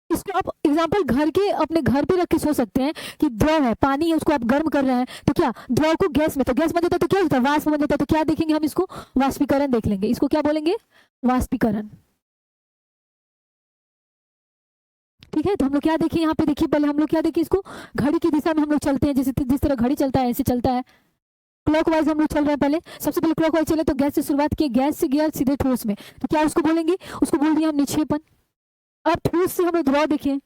इसको आप एग्जाम्पल घर के, अपने घर पे रख के सोच सकते हैं कि द्रव है, पानी है, उसको आप गर्म कर रहे हैं, तो क्या द्रव को गैस में, तो गैस बन जाता है तो क्या होता है, वाष्प बन जाता है, तो क्या देखेंगे हम, इसको वाष्पीकरण देख लेंगे। इसको क्या बोलेंगे, वाष्पीकरण, ठीक है। तो हम लोग क्या देखें यहाँ पे, देखिए पहले हम लोग क्या देखें, इसको घड़ी की दिशा में हम लोग चलते हैं, जैसे जिस तरह घड़ी चलता है ऐसे चलता है, क्लॉकवाइज हम लोग चल रहे हैं। पहले सबसे पहले क्लॉकवाइज चले तो गैस से शुरुआत की, गैस से गया सीधे ठोस में, तो क्या उसको बोलेंगे, उसको बोल दिया हम निक्षेपण। अब ठोस से हम लोग द्रव देखें,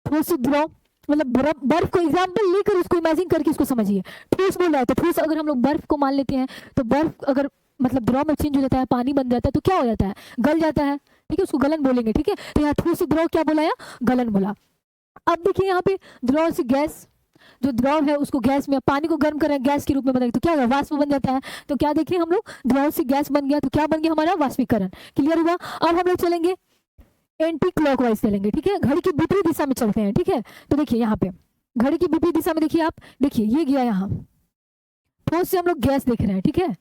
ठोस से द्रव मतलब बर्फ को एग्जाम्पल लेकर उसको इमेजिन करके इसको समझिए। ठोस बोल रहा है तो ठोस, अगर हम लोग बर्फ को मान लेते हैं तो बर्फ अगर मतलब द्रव में चेंज हो जाता है, पानी बन जाता है, तो क्या हो जाता है, गल जाता है, ठीक है, उसको गलन बोलेंगे, ठीक है। तो यहाँ ठोस से द्रव क्या बोला, गलन बोला। अब देखिए यहाँ पे द्रव से गैस, जो द्रव है उसको गैस में, पानी को गर्म कर रहे हैं, गैस के रूप में बदल, तो क्या होगा, वाष्प बन जाता है। तो क्या देखिए हम लोग, द्रव से गैस बन गया तो क्या बन गया हमारा, वाष्पीकरण। क्लियर हुआ। अब हम लोग चलेंगे एंटी क्लॉकवाइज चलेंगे, ठीक है, घड़ी की विपरीत दिशा में चलते हैं, ठीक है। तो देखिए यहाँ पे घड़ी की विपरीत दिशा में देखिए आप, देखिए ये गया यहाँ, ठोस से हम लोग गैस देख रहे हैं, ठीक है,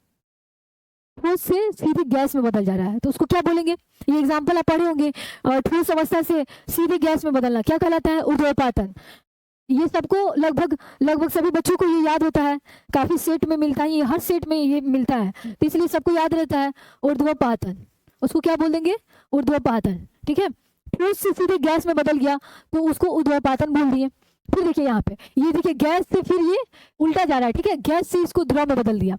ठोस से सीधे गैस में बदल जा रहा है, तो उसको क्या बोलेंगे, ये एग्जाम्पल आप पढ़े होंगे, और ठोस अवस्था से सीधे गैस में बदलना क्या कहलाता है, ऊर्ध्वपातन। ये सबको लगभग सभी बच्चों को ये याद होता है, काफी सेट में मिलता है, ये हर सेट में ये मिलता है, तो इसलिए सबको याद रहता है ऊर्ध्वपातन। उसको क्या बोल देंगे, ऊर्ध्वपातन, ठीक है। ठोस से सीधे गैस में बदल गया तो उसको ऊर्ध्वपातन बोल दिए। फिर देखिए यहाँ पे, ये देखिए गैस से फिर ये उल्टा जा रहा है, ठीक है, गैस से इसको द्रव में बदल दिया।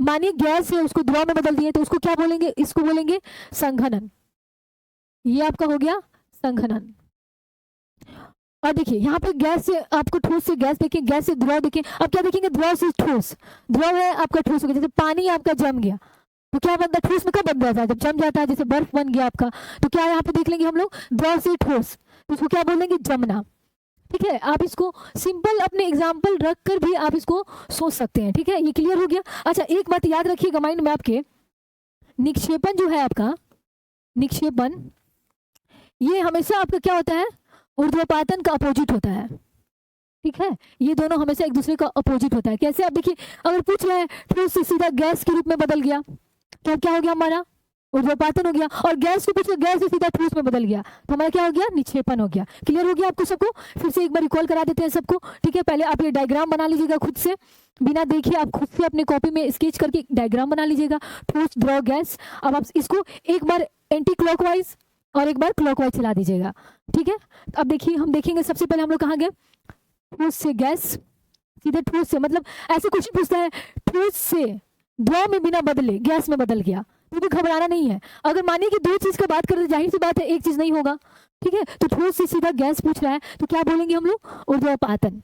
मानिए गैस से उसको द्रव में बदल दिए तो उसको क्या बोलेंगे, इसको बोलेंगे संघनन। ये आपका हो गया संघनन। और देखिए यहाँ पे गैस से आपको ठोस से गैस देखें, गैस से द्रव देखें। अब क्या देखेंगे, द्रव से ठोस, द्रव है आपका ठोस हो गया, जैसे पानी आपका जम गया तो क्या बनता है, ठोस में कब बन जाता है, जब जम जाता है, जैसे बर्फ बन गया आपका, तो क्या यहाँ पे देख लेंगे हम लोग, द्रव से ठोस, तो उसको क्या बोलेंगे, जमना, ठीक है। आप इसको सिंपल अपने एग्जाम्पल रख कर भी आप इसको सोच सकते हैं, ठीक है। ये क्लियर हो गया। अच्छा एक बात याद रखिएगा माइंड में आपके, निक्षेपण जो है आपका, निक्षेपण ये हमेशा आपका क्या होता है, ऊर्ध्वपातन का अपोजिट होता है, ठीक है। ये दोनों हमेशा एक दूसरे का अपोजिट होता है। कैसे, आप देखिए अगर पूछ रहे हैं ठोस से सीधा गैस के रूप में बदल गया तो क्या हो गया हमारा, ऊर्ध्वपातन हो गया, और गैस को पूछ रहे गैस से सीधा ठोस में बदल गया तो हमारा क्या हो गया, निक्षेपण हो गया। क्लियर हो गया आपको सबको। फिर से एक बार रिकॉल करा देते हैं सबको, ठीक है। पहले आप ये डायग्राम बना लीजिएगा खुद से, बिना देखे आप खुद से अपने कॉपी में स्केच करके डायग्राम बना लीजिएगा, ठोस द्रव गैस। अब आप इसको एक बार एंटी क्लॉकवाइज और एक बार क्लॉकवाइज चला दीजिएगा, ठीक है। अब देखिए हम देखेंगे सबसे पहले हम लोग कहाँ गए, ठोस से गैस, सीधे ठोस से, मतलब ऐसे क्वेश्चन पूछता है ठोस से द्रव में बिना बदले गैस में बदल गया, तो घबराना नहीं है। अगर मानिए कि दो चीज का बात करें तो जाहिर सी बात है एक चीज नहीं होगा, ठीक है। तो ठोस से सीधा गैस पूछ रहा है तो क्या बोलेंगे हम लोग, ऊर्ध्वपातन,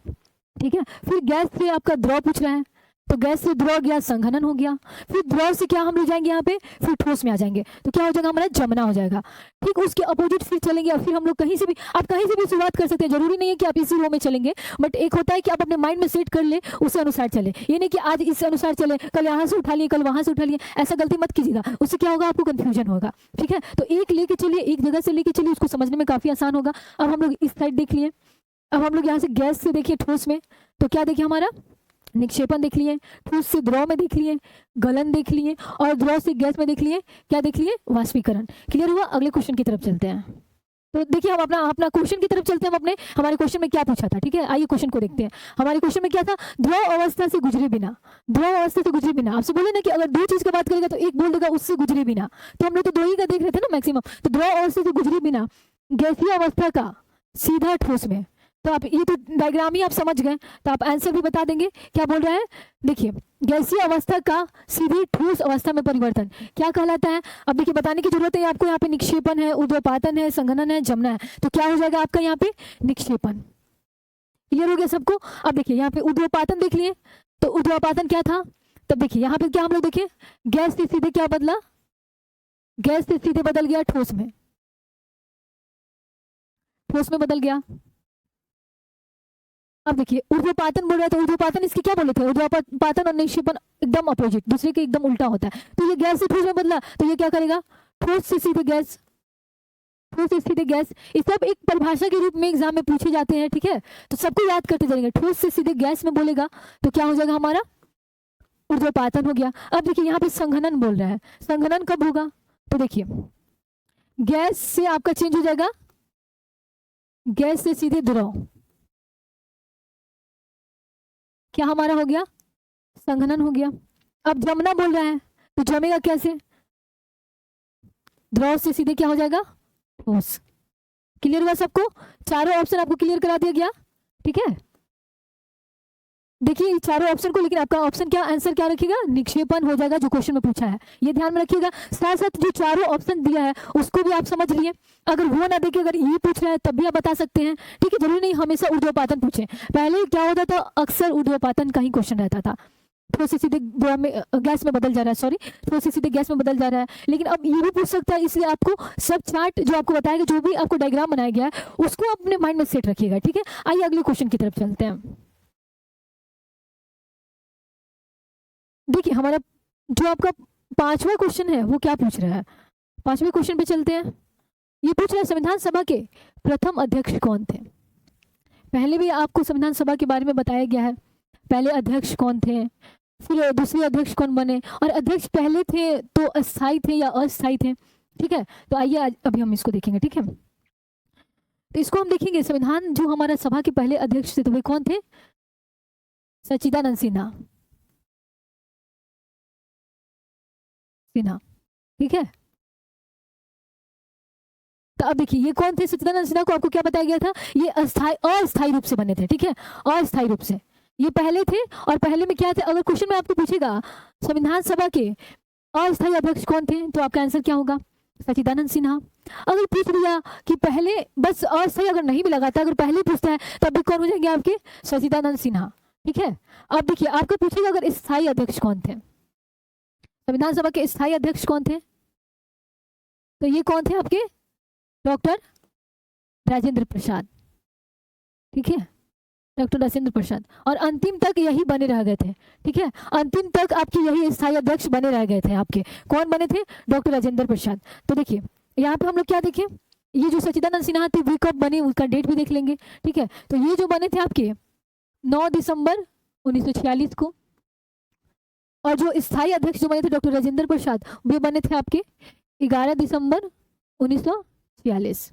ठीक है। फिर गैस से आपका द्रव पूछ रहा है तो गैस से द्रव गया, संघनन हो गया। फिर द्रव से क्या हम लोग जाएंगे यहाँ पे, फिर ठोस में आ जाएंगे तो क्या हो जाएगा हमारा, जमना हो जाएगा, ठीक। उसके अपोजिट फिर चलेंगे और फिर हम लोग कहीं से भी, आप कहीं से भी शुरुआत कर सकते हैं, जरूरी नहीं है कि आप इसी रो में चलेंगे, बट एक होता है कि आप अपने माइंड में सेट कर ले, उसी अनुसार चले। ये नहीं कि आज इस अनुसार चले, कल यहाँ से उठा लिए, कल वहां से उठा लिए, ऐसा गलती मत कीजिएगा, उससे क्या होगा, आपको कंफ्यूजन होगा, ठीक है। तो एक लेके चलिए, एक जगह से लेके चलिए, उसको समझने में काफी आसान होगा। अब हम लोग इस साइड देख लिए, अब हम लोग यहाँ से गैस से देखिए ठोस में, तो क्या देखिए हमारा निक्षेपण देख लिए, ठोस से द्रव में देख लिए गलन देख लिए, और द्रव से गैस में देख लिए क्या देख लिए, वाष्पीकरण। क्लियर हुआ? अगले क्वेश्चन की तरफ चलते हैं। तो देखिए हम अपना अपना क्वेश्चन की तरफ चलते हैं। हम अपने हमारे क्वेश्चन में क्या पूछा था, ठीक है, आइए क्वेश्चन को देखते हैं। हमारे क्वेश्चन में क्या था, द्रव अवस्था से गुजरे बिना, द्रव अवस्था से गुजरे बिना। आपसे बोले ना कि अगर दो चीज की बात करेगा तो एक बोल देगा उससे गुजरे बिना, तो हम लोग तो दो ही का देख रहे थे ना मैक्सिमम। तो द्रव अवस्था से गुजरे बिना गैसीय अवस्था का सीधा ठोस में, तो आप ये तो डायग्राम ही आप समझ गए, तो आप आंसर भी बता देंगे। क्या बोल रहा है, देखिए गैसीय अवस्था का सीधी ठोस अवस्था में परिवर्तन क्या कहलाता है। अब देखिए बताने की जरूरत है आपको, यहाँ पे निक्षेपण है, ऊर्ध्वपातन है, संघनन है, जमना है, तो क्या हो जाएगा आपका यहाँ पे निक्षेपण। क्लियर हो गया सबको? अब देखिए यहाँ पे ऊर्ध्वपातन देख लिए, तो ऊर्ध्वपातन क्या था, तब देखिए यहाँ पे क्या हम लोग देखिए गैस से सीधे क्या बदला, गैस से सीधे बदल गया ठोस में, ठोस में बदल गया। अब देखिए ऊर्ध्वपातन बोल रहा है, तो ऊर्ध्वपातन इसके क्या बोले थे, ऊर्ध्वपातन और निक्षेपण एकदम अपोजिट, दूसरे के एकदम उल्टा होता है। तो ये गैस से ठोस में बदला, तो ये क्या करेगा, ठोस से सीधे गैस, ठोस से सीधे गैस। ये सब एक परिभाषा के रूप में एग्जाम में पूछे जाते हैं, ठीक है, तो सबको याद करते जाएंगे। ठोस से सीधे गैस में बोलेगा तो क्या हो जाएगा हमारा, ऊर्ध्वपातन हो गया। अब देखिए यहाँ पे संघनन बोल रहा है, संघनन कब होगा, तो देखिए गैस से आपका चेंज हो जाएगा, गैस से सीधे द्रव, क्या हमारा हो गया, संघनन हो गया। अब जमना बोल रहा है, तो जमेगा कैसे, द्रव से सीधे क्या हो जाएगा, ठोस। क्लियर हुआ सबको? चारों ऑप्शन आपको क्लियर करा दिया गया, ठीक है। देखिए चारों ऑप्शन को, लेकिन आपका ऑप्शन क्या आंसर क्या रखिएगा, निक्षेपण हो जाएगा, जो क्वेश्चन में पूछा है, ये ध्यान में रखिएगा। साथ साथ जो चारों ऑप्शन दिया है उसको भी आप समझ लिए, अगर वो ना देखे अगर ये पूछ रहा है तब भी आप बता सकते हैं, ठीक है। जरूरी नहीं हमेशा ऊर्ध्वपातन पूछे, पहले क्या होता था, अक्सर ऊर्ध्वपातन का ही क्वेश्चन रहता था, ठोस से सीधे गैस में बदल जा रहा है, सॉरी ठोस से सीधे गैस में बदल जा रहा है। लेकिन अब ये भी पूछ सकता है, इसलिए आपको सब चार्ट जो आपको बताएगा, जो भी आपको डायग्राम बनाया गया है उसको अपने माइंड में सेट रखिएगा, ठीक है। आइए अगले क्वेश्चन की तरफ चलते हैं। देखिए हमारा जो आपका पांचवा क्वेश्चन है वो क्या पूछ रहा है, पांचवें क्वेश्चन पे चलते हैं। ये पूछ रहा है संविधान सभा के प्रथम अध्यक्ष कौन थे। पहले भी आपको संविधान सभा के बारे में बताया गया है, पहले अध्यक्ष कौन थे, फिर दूसरे अध्यक्ष कौन बने, और अध्यक्ष पहले थे तो अस्थायी थे या अस्थायी थे, ठीक है। तो आइए अभी हम इसको देखेंगे, ठीक है। तो इसको हम देखेंगे, संविधान जो हमारा सभा के पहले अध्यक्ष थे तो वे कौन थे, सच्चिदानंद सिन्हा, सिन्हा, ठीक है। तो अब देखिए ये कौन थे, सच्चिदानंद सिन्हा को आपको क्या बताया गया था, ये अस्थायी रूप से बने थे, ठीक है, अस्थायी रूप से ये पहले थे। और पहले में क्या थे, अगर क्वेश्चन में आपको पूछेगा संविधान सभा के अस्थायी अध्यक्ष कौन थे, तो आपका आंसर क्या होगा, सच्चिदानंद सिन्हा। अगर पूछ लिया कि पहले, बस अस्थायी अगर नहीं भी लगाता, अगर पहले पूछता है तब भी कौन हो जाएंगे आपके, सच्चिदानंद सिन्हा, ठीक है। अब देखिए आपको पूछेगा अगर स्थायी अध्यक्ष कौन थे, संविधान सभा के स्थायी अध्यक्ष कौन थे, तो ये कौन थे आपके, डॉक्टर राजेंद्र प्रसाद, ठीक है, डॉक्टर राजेंद्र प्रसाद। और अंतिम तक यही बने रह गए थे, ठीक है, अंतिम तक आपके यही स्थायी अध्यक्ष बने रह गए थे आपके, कौन बने थे, डॉक्टर राजेंद्र प्रसाद। तो देखिए यहाँ पे हम लोग क्या देखें, ये जो सच्चिदानंद सिन्हा थे वे कब बने उसका डेट भी देख लेंगे, ठीक है। तो ये जो बने थे आपके 9 दिसंबर 1946 को, और जो स्थायी अध्यक्ष जो बने थे डॉक्टर राजेंद्र प्रसाद, वे बने थे आपके 11 दिसंबर 1946।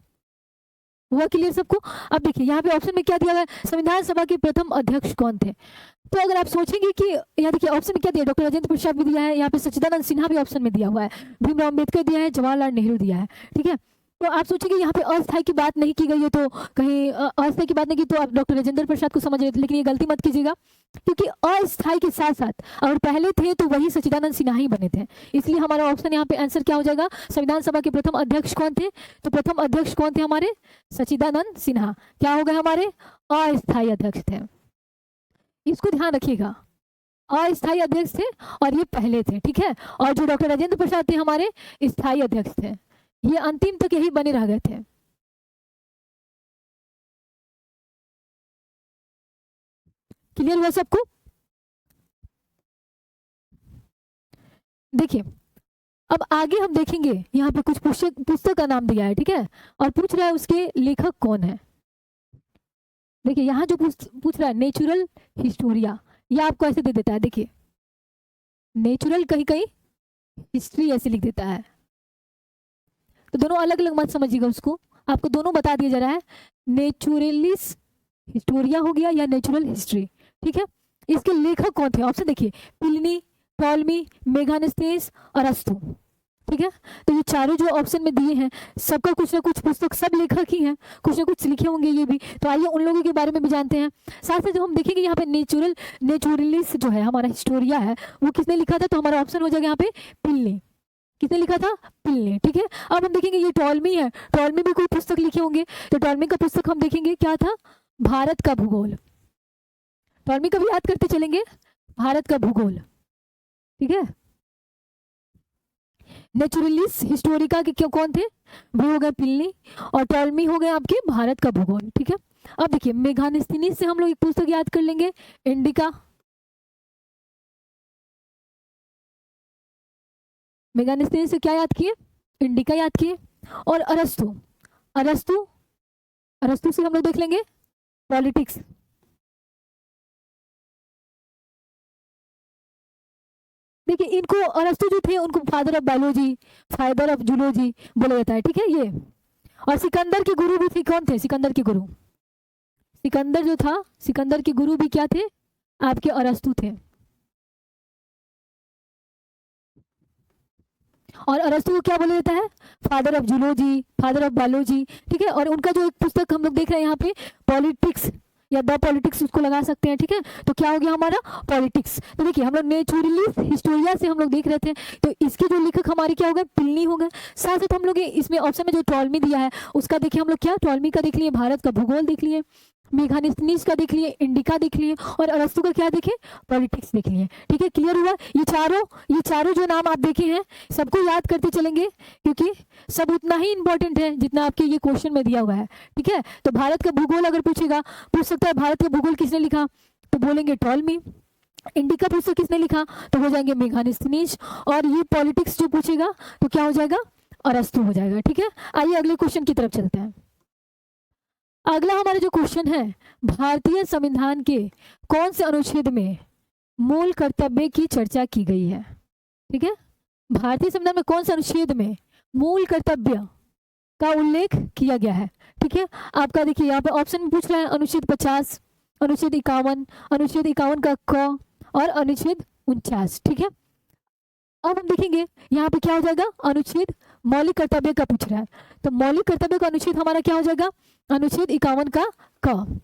हुआ क्लियर सबको? अब देखिए यहाँ पे ऑप्शन में क्या दिया गया, संविधान सभा के प्रथम अध्यक्ष कौन थे। तो अगर आप सोचेंगे कि यहाँ देखिए ऑप्शन में क्या दिया, डॉक्टर राजेंद्र प्रसाद भी दिया है, यहाँ पे सच्चिदानंद सिन्हा भी ऑप्शन में दिया हुआ है, भीमराव अम्बेडकर दिया है, जवाहरलाल नेहरू दिया है, ठीक है। तो आप सोचेंगे यहाँ पे अस्थायी की बात नहीं की गई है, तो कहीं अस्थायी की बात नहीं की तो आप डॉक्टर राजेंद्र प्रसाद को समझ रहे थे, लेकिन ये गलती मत कीजिएगा, क्योंकि अस्थायी के साथ साथ अगर पहले थे तो वही सच्चिदानंद सिन्हा ही बने थे। इसलिए हमारा ऑप्शन यहाँ पे आंसर क्या हो जाएगा, संविधान सभा के प्रथम अध्यक्ष कौन थे, तो प्रथम अध्यक्ष कौन थे हमारे, सच्चिदानंद सिन्हा। क्या हो गए हमारे, अस्थायी अध्यक्ष थे, इसको ध्यान रखिएगा, अस्थायी अध्यक्ष थे और ये पहले थे, ठीक है। और जो डॉक्टर राजेंद्र प्रसाद थे हमारे स्थायी अध्यक्ष थे, ये अंतिम तक यही बने रह गए थे। क्लियर हुआ सबको? देखिए अब आगे हम देखेंगे, यहाँ पे कुछ पुस्तक का नाम दिया है, ठीक है, और पूछ रहा है उसके लेखक कौन है। देखिए यहाँ जो पूछ रहा है नेचुरल हिस्टोरिया, ये आपको ऐसे दे देता है, देखिए नेचुरल कहीं कहीं हिस्ट्री ऐसे लिख देता है। तो दोनों अलग अलग मत समझिएगा उसको, आपको दोनों बता दिया जा रहा है, नेचुरलिस हिस्टोरिया हो गया या नेचुरल हिस्ट्री, ठीक है। इसके लेखक कौन थे, ऑप्शन देखिए, प्लिनी, टॉलमी, मेगास्थनीज, अरस्तु, ठीक है। तो ये चारों जो ऑप्शन में दिए हैं सबका कुछ ना कुछ पुस्तक, सब लेखक ही हैं, कुछ ना कुछ लिखे होंगे ये भी। तो आइए उन लोगों के बारे में भी जानते हैं। साथ में जो हम देखेंगे यहाँ पे नेचुरलिस्ट जो है हमारा हिस्टोरिया है, वो किसने लिखा था, तो हमारा ऑप्शन हो जाएगा यहाँ पे प्लिनी। किसने लिखा था, प्लिनी, ठीक है। अब हम देखेंगे ये टॉलमी है, टॉलमी भी कोई पुस्तक लिखे होंगे, तो टॉलमी का पुस्तक हम देखेंगे क्या था, भारत का भूगोल। टॉलमी का भी याद करते चलेंगे, भारत का भूगोल, ठीक है। नेचुरलिस्ट हिस्टोरिका के क्यों कौन थे, वो हो गए प्लिनी, और टॉलमी हो गए आपके भारत का भूगोल, ठीक है। अब देखिए मेगास्थनीज से हम लोग एक पुस्तक याद कर लेंगे, इंडिका। मेगास्थनीज से क्या याद किए, इंडिका याद किए। और अरस्तु, अरस्तु अरस्तु से हम लोग देख लेंगे पॉलिटिक्स। देखिए इनको अरस्तु जो थे उनको father of biology, father of zoology बोला जाता है, ठीक है ये। और सिकंदर के गुरु भी थे, कौन थे, सिकंदर के गुरु, सिकंदर जो था, सिकंदर के गुरु भी क्या थे, आपके अरस्तु थे। और अरस्तु को क्या बोला जाता है, father of zoology, father of biology, ठीक है। और उनका जो एक पुस्तक हम लोग देख रहे हैं यहाँ पे, पॉलिटिक्स या द पॉलिटिक्स उसको लगा सकते हैं, ठीक है। तो क्या हो गया हमारा पॉलिटिक्स। तो देखिए हम लोग नेचुरलिस्ट हिस्टोरिया से हम लोग देख रहे थे, तो इसके जो लेखक हमारे क्या हो गए, प्लिनी हो गए। साथ साथ हम लोग इसमें ऑप्शन में जो टॉलमी दिया है उसका देखिए हम लोग क्या, टॉलमी का देख लिए, भारत का भूगोल देख लिए, मेगास्थनीज का देख लिए, इंडिका देख लिए, और अरस्तु का क्या देखे, पॉलिटिक्स देख लिए, ठीक है। क्लियर हुआ, ये चारों जो नाम आप देखे हैं सबको याद करते चलेंगे, क्योंकि सब उतना ही इंपॉर्टेंट है जितना आपके ये क्वेश्चन में दिया हुआ है, ठीक है। तो भारत का भूगोल अगर पूछेगा, पूछ सकता है भारत का भूगोल किसने लिखा, तो बोलेंगे टॉलमी। इंडिका पुस्तक किसने लिखा, तो हो जाएंगे मेगास्थनीज। और ये पॉलिटिक्स जो पूछेगा तो क्या हो जाएगा, अरस्तु हो जाएगा, ठीक है। आइए अगले क्वेश्चन की तरफ चलते हैं। अगला हमारा जो क्वेश्चन है, भारतीय संविधान के कौन से अनुच्छेद में मूल कर्तव्य की चर्चा की गई है, ठीक है। भारतीय संविधान में कौन से अनुच्छेद में मूल कर्तव्य का उल्लेख किया गया है, ठीक है। आपका देखिए यहाँ पे ऑप्शन में पूछ रहा है, अनुच्छेद 50, अनुच्छेद 51, अनुच्छेद 51 का क, और अनुच्छेद 49, ठीक है। अब हम देखेंगे यहाँ पे क्या हो जाएगा, अनुच्छेद मौलिक कर्तव्य का पूछ रहा है, तो मौलिक कर्तव्य का अनुच्छेद हमारा क्या हो जाएगा, अनुच्छेद 51 का क,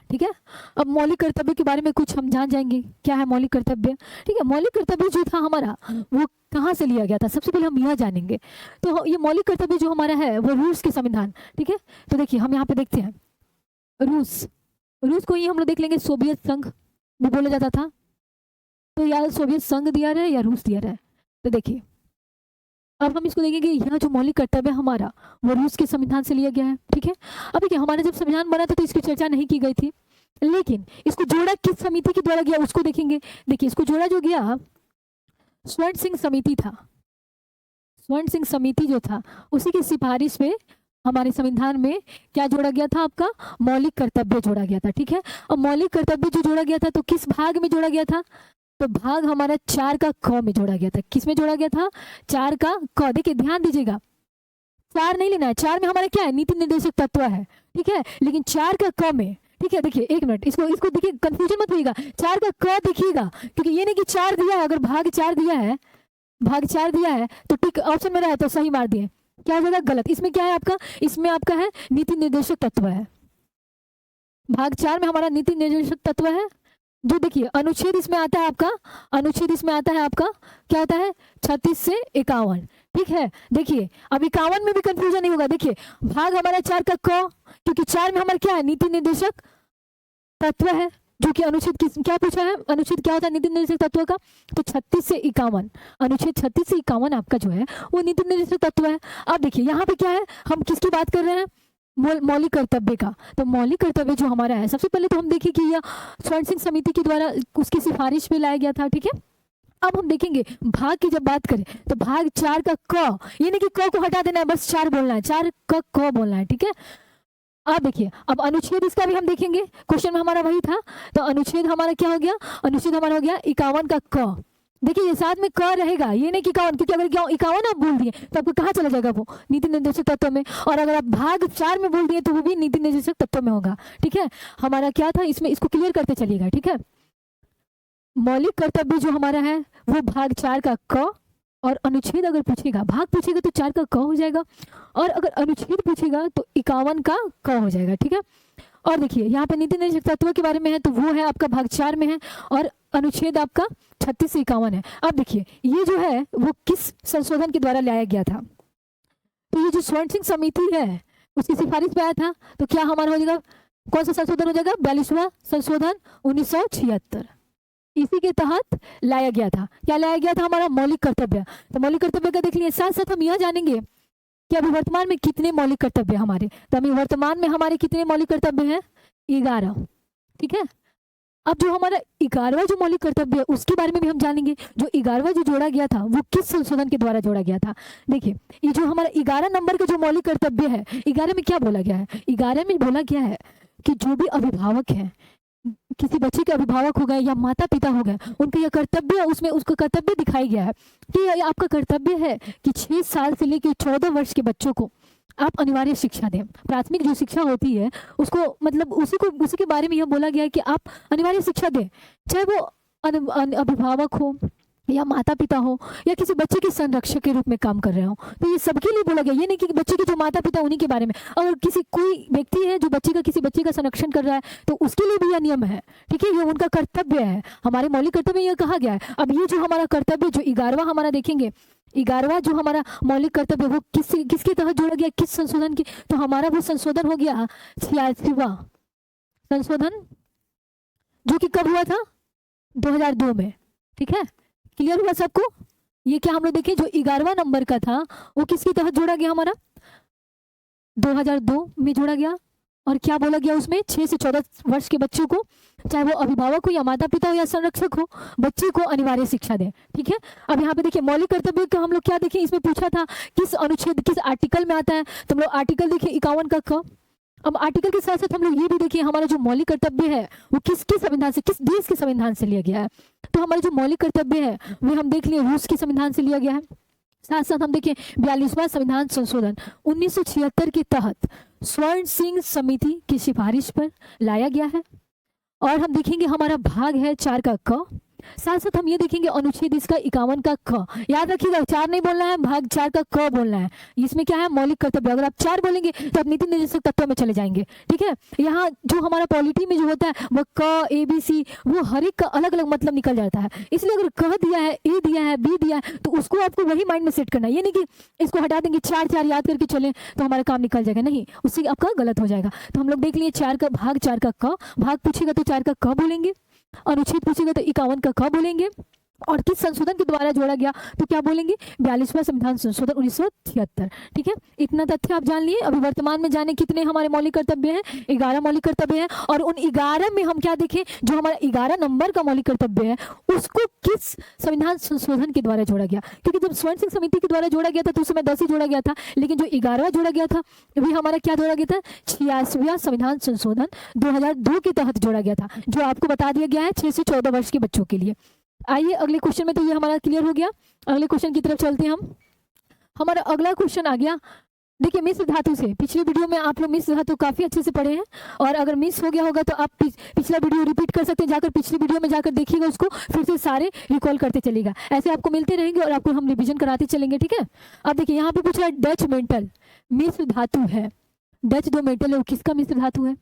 ठीक है। अब मौलिक कर्तव्य के बारे में कुछ हम जान जाएंगे, क्या है मौलिक कर्तव्य, ठीक है। मौलिक कर्तव्य जो था हमारा वो कहाँ से लिया गया था, सबसे पहले हम यह जानेंगे। तो ये मौलिक कर्तव्य जो हमारा है वो रूस के संविधान, ठीक है। तो देखिए हम यहाँ पे देखते हैं, रूस को ही हम लोग देख लेंगे, सोवियत संघ भी बोला जाता था, तो या सोवियत संघ दिया रहा है या रूस दिया रहा है। तो देखिए अब हम इसको देखेंगे, यह जो मौलिक कर्तव्य हमारा वो रूस के संविधान से लिया गया है, ठीक है। अब देखिए हमारा जब संविधान बना था तो इसकी चर्चा नहीं की गई थी, लेकिन इसको जोड़ा किस समिति के द्वारा गया उसको देखेंगे। देखिए इसको जोड़ा जो गया स्वर्ण सिंह समिति था, स्वर्ण सिंह समिति जो था उसी की सिफारिश पे हमारे संविधान में क्या जोड़ा गया था, आपका मौलिक कर्तव्य जोड़ा गया था, ठीक है। अब मौलिक कर्तव्य जो जोड़ा गया था तो किस भाग में जोड़ा गया था, तो भाग हमारा 4 का क में जोड़ा गया था। किस में जोड़ा गया था, 4 का क। देखिए ध्यान दीजिएगा, 4 नहीं लेना है, 4 में हमारा क्या है, नीति निर्देशक तत्व है, ठीक है, लेकिन 4 का क में, ठीक है। देखिए एक मिनट, इसको देखिए, कंफ्यूजन मत होइएगा, 4 का क देखिएगा, क्योंकि ये नहीं कि 4 दिया है, अगर भाग 4 दिया है, भाग 4 दिया है तो टिक ऑप्शन में रहा है तो सही मार दिए, क्या हो जाएगा गलत। इसमें क्या है आपका, इसमें आपका है नीति निर्देशक तत्व है, भाग 4 में हमारा नीति निर्देशक तत्व है। जो देखिए अनुच्छेद इसमें आता है आपका, अनुच्छेद इसमें आता है आपका क्या होता है, 36 से 51, ठीक है। देखिए अब 51 में भी कंफ्यूजन नहीं होगा, देखिए भाग हमारा 4 का क, क्योंकि 4 में हमारा क्या है, नीति निर्देशक तत्व है, जो कि अनुच्छेद क्या पूछा है, अनुच्छेद क्या होता है नीति निर्देशक तत्व का, तो 36 से 51, अनुच्छेद 36 से 51 आपका जो है वो नीति निर्देशक तत्व है। अब देखिए यहाँ पे क्या है, हम किसकी बात कर रहे हैं, मौलिक कर्तव्य का। तो मौलिक कर्तव्य जो हमारा है, सबसे पहले तो हम देखिए कि यह स्वर्ण सिंह समिति के द्वारा उसकी सिफारिश पे लाया गया था, ठीक है। अब हम देखेंगे भाग की जब बात करें तो भाग 4 का क, ये नहीं कि क को हटा देना है, बस 4 बोलना है, 4 का क बोलना है, ठीक है। आप देखिए, अब अनुच्छेद इसका भी हम देखेंगे, क्वेश्चन में हमारा वही था। तो अनुच्छेद हमारा क्या हो गया, अनुच्छेद हमारा हो गया 51 का क। देखिए ये साथ में क रहेगा, ये नहीं कि 51, क्योंकि अगर 51 आप बोल दिए तो आपको कहाँ चला जाएगा वो, नीति निर्देशक तत्व में। और अगर आप भाग 4 में बोल दिए तो वो भी नीति निर्देशक तत्व में होगा। ठीक है, हमारा क्या था इसमें, इसको क्लियर करते चलिएगा। ठीक है, मौलिक कर्तव्य जो हमारा है वो भाग 4 का क, और अनुच्छेद अगर पूछेगा, भाग पूछेगा तो 4 का क हो जाएगा, और अगर अनुच्छेद पूछेगा तो 51 का क हो जाएगा। ठीक है, और देखिए यहाँ पे नीति निर्देशक तत्व के बारे में है तो वो है आपका भाग 4 में है, और अनुच्छेद आपका 36 से 51 है। अब देखिए ये जो है वो किस संशोधन के द्वारा लाया गया था, तो ये जो स्वर्ण सिंह समिति है उसकी सिफारिश पे आया था। तो क्या हमारा हो जाएगा, कौन सा संशोधन हो जाएगा, 42वां संशोधन 1976, इसी के तहत लाया गया था। क्या लाया गया था, हमारा मौलिक कर्तव्य। तो मौलिक कर्तव्य का देख लिए, साथ साथ हम यह जानेंगे कि अभी वर्तमान में कितने मौलिक कर्तव्य हमारे। तो अभी वर्तमान में हमारे कितने मौलिक कर्तव्य हैं, 11। ठीक है, अब जो हमारा 11वां जो मौलिक कर्तव्य है उसके बारे में भी हम जानेंगे। जो 11वां जो जोड़ा गया था वो किस संशोधन के द्वारा जोड़ा गया था। देखिए ये जो हमारा 11 नंबर का जो मौलिक कर्तव्य है, 11 में क्या बोला गया है, 11 में बोला गया है कि जो भी अभिभावक हैं, किसी बच्चे के अभिभावक हो गए या माता पिता हो गए, उनका यह कर्तव्य, उसमें उसका कर्तव्य दिखाई गया है कि ये आपका कर्तव्य है कि 6 साल से लेकर 14 वर्ष के बच्चों को आप अनिवार्य शिक्षा दें। प्राथमिक जो शिक्षा होती है उसको, मतलब उसी के बारे में यह बोला गया है कि आप अनिवार्य शिक्षा दें, चाहे वो अभिभावक हो या माता पिता हो या किसी बच्चे के संरक्षक के रूप में काम कर रहे हो। तो ये सबके लिए बोला गया, ये नहीं कि बच्चे के जो माता पिता उन्हीं के बारे में। अगर कोई व्यक्ति है जो किसी बच्चे का संरक्षण कर रहा है तो उसके लिए भी यह नियम है। ठीक है, ये उनका कर्तव्य है, हमारे मौलिक कर्तव्य में यह कहा गया है। अब ये जो हमारा कर्तव्य जो 11वां हमारा देखेंगे, 11वां जो हमारा मौलिक कर्तव्य वो किसके तहत जोड़ा गया, किस संशोधन के, तो हमारा वो संशोधन हो गया 86वां संशोधन, जो कि कब हुआ था, 2002 में। ठीक है, क्लियर हुआ सबको। ये क्या हम लोग देखें, जो 11वां नंबर का था वो किसके तहत जोड़ा गया, हमारा 2002 में जोड़ा गया। और क्या बोला गया उसमें, 6 से 14 वर्ष के बच्चों को, चाहे वो अभिभावक हो या माता पिता हो या संरक्षक हो, बच्चे को अनिवार्य शिक्षा दें। ठीक है, अब यहाँ पे देखिए मौलिक कर्तव्य का हम लोग क्या देखें, इसमें पूछा था किस अनुच्छेद किस आर्टिकल में आता है, तो हम लोग आर्टिकल देखिए 51 का क। अब आर्टिकल के साथ साथ हम लोग ये भी देखिए हमारा जो मौलिक कर्तव्य है वो किसके संविधान से, किस देश के संविधान से लिया गया है। तो हमारे जो मौलिक कर्तव्य है वो हम देख लिए रूस के संविधान से लिया गया है। साथ साथ हम देखिए 42वां संविधान संशोधन 1976 के तहत स्वर्ण सिंह समिति की सिफारिश पर लाया गया है। और हम देखेंगे हमारा भाग है 4 का क। साथ साथ हम ये देखेंगे अनुच्छेद इसका 51 का ख। याद रखिएगा 4 नहीं बोलना है, भाग 4 का क बोलना है। इसमें क्या है, मौलिक कर्तव्य। अगर आप 4 बोलेंगे तो आप नीति निर्देशक तत्व में चले जाएंगे। ठीक है, यहाँ जो हमारा पॉलिटी में जो होता है वो क ABC वो हर एक का अलग अलग मतलब निकल जाता है। इसलिए अगर क दिया है, ए दिया है, बी दिया है, तो उसको आपको वही माइंड में सेट करना है। ये नहीं कि इसको हटा देंगे 4 याद करके चले तो हमारा काम निकल जाएगा, नहीं, उससे आपका गलत हो जाएगा। तो हम लोग देख लिए 4 का भाग 4 का क, भाग पूछेगा तो 4 का क बोलेंगे, अनुच्छेद पूछेगा तो 51 का क बोलेंगे। और किस संशोधन के द्वारा जोड़ा गया तो क्या बोलेंगे, 42वां संविधान संशोधन 1976। ठीक है, इतना तथ्य आप जान लिए। अभी वर्तमान में जाने कितने हमारे मौलिक कर्तव्य हैं, 11 मौलिक कर्तव्य हैं। और उन 11 में हम क्या देखें, जो हमारा 11 नंबर का मौलिक कर्तव्य है उसको किस संविधान संशोधन के द्वारा जोड़ा गया। क्योंकि जब स्वर्ण सिंह समिति के द्वारा जोड़ा गया था तो उस समय 10 ही जोड़ा गया था, लेकिन जो 11वां जोड़ा गया था वही हमारा क्या जोड़ा गया था, 86वां संविधान संशोधन 2002 के तहत जोड़ा गया था, जो आपको बता दिया गया है 6 से 14 वर्ष के बच्चों के लिए। आइए अगले क्वेश्चन में, तो ये हमारा क्लियर हो गया। अगले क्वेश्चन की तरफ चलते हैं हम। हमारा अगला क्वेश्चन आ गया, देखिए मिश्र धातु से। पिछले वीडियो में आप लोग मिश्र धातु काफ़ी अच्छे से पढ़े हैं, और अगर मिस हो गया होगा तो आप पिछला वीडियो रिपीट कर सकते हैं, जाकर पिछले वीडियो में जाकर देखिएगा, उसको फिर से सारे रिकॉल करते चलेगा। ऐसे आपको मिलते रहेंगे और आपको हम रिविजन कराते चलेंगे। ठीक है, अब देखिए यहाँ पे पूछ रहा है डच मेटल मिश्र धातु है। डच जो मेटल है वो किसका मिश्र धातु है।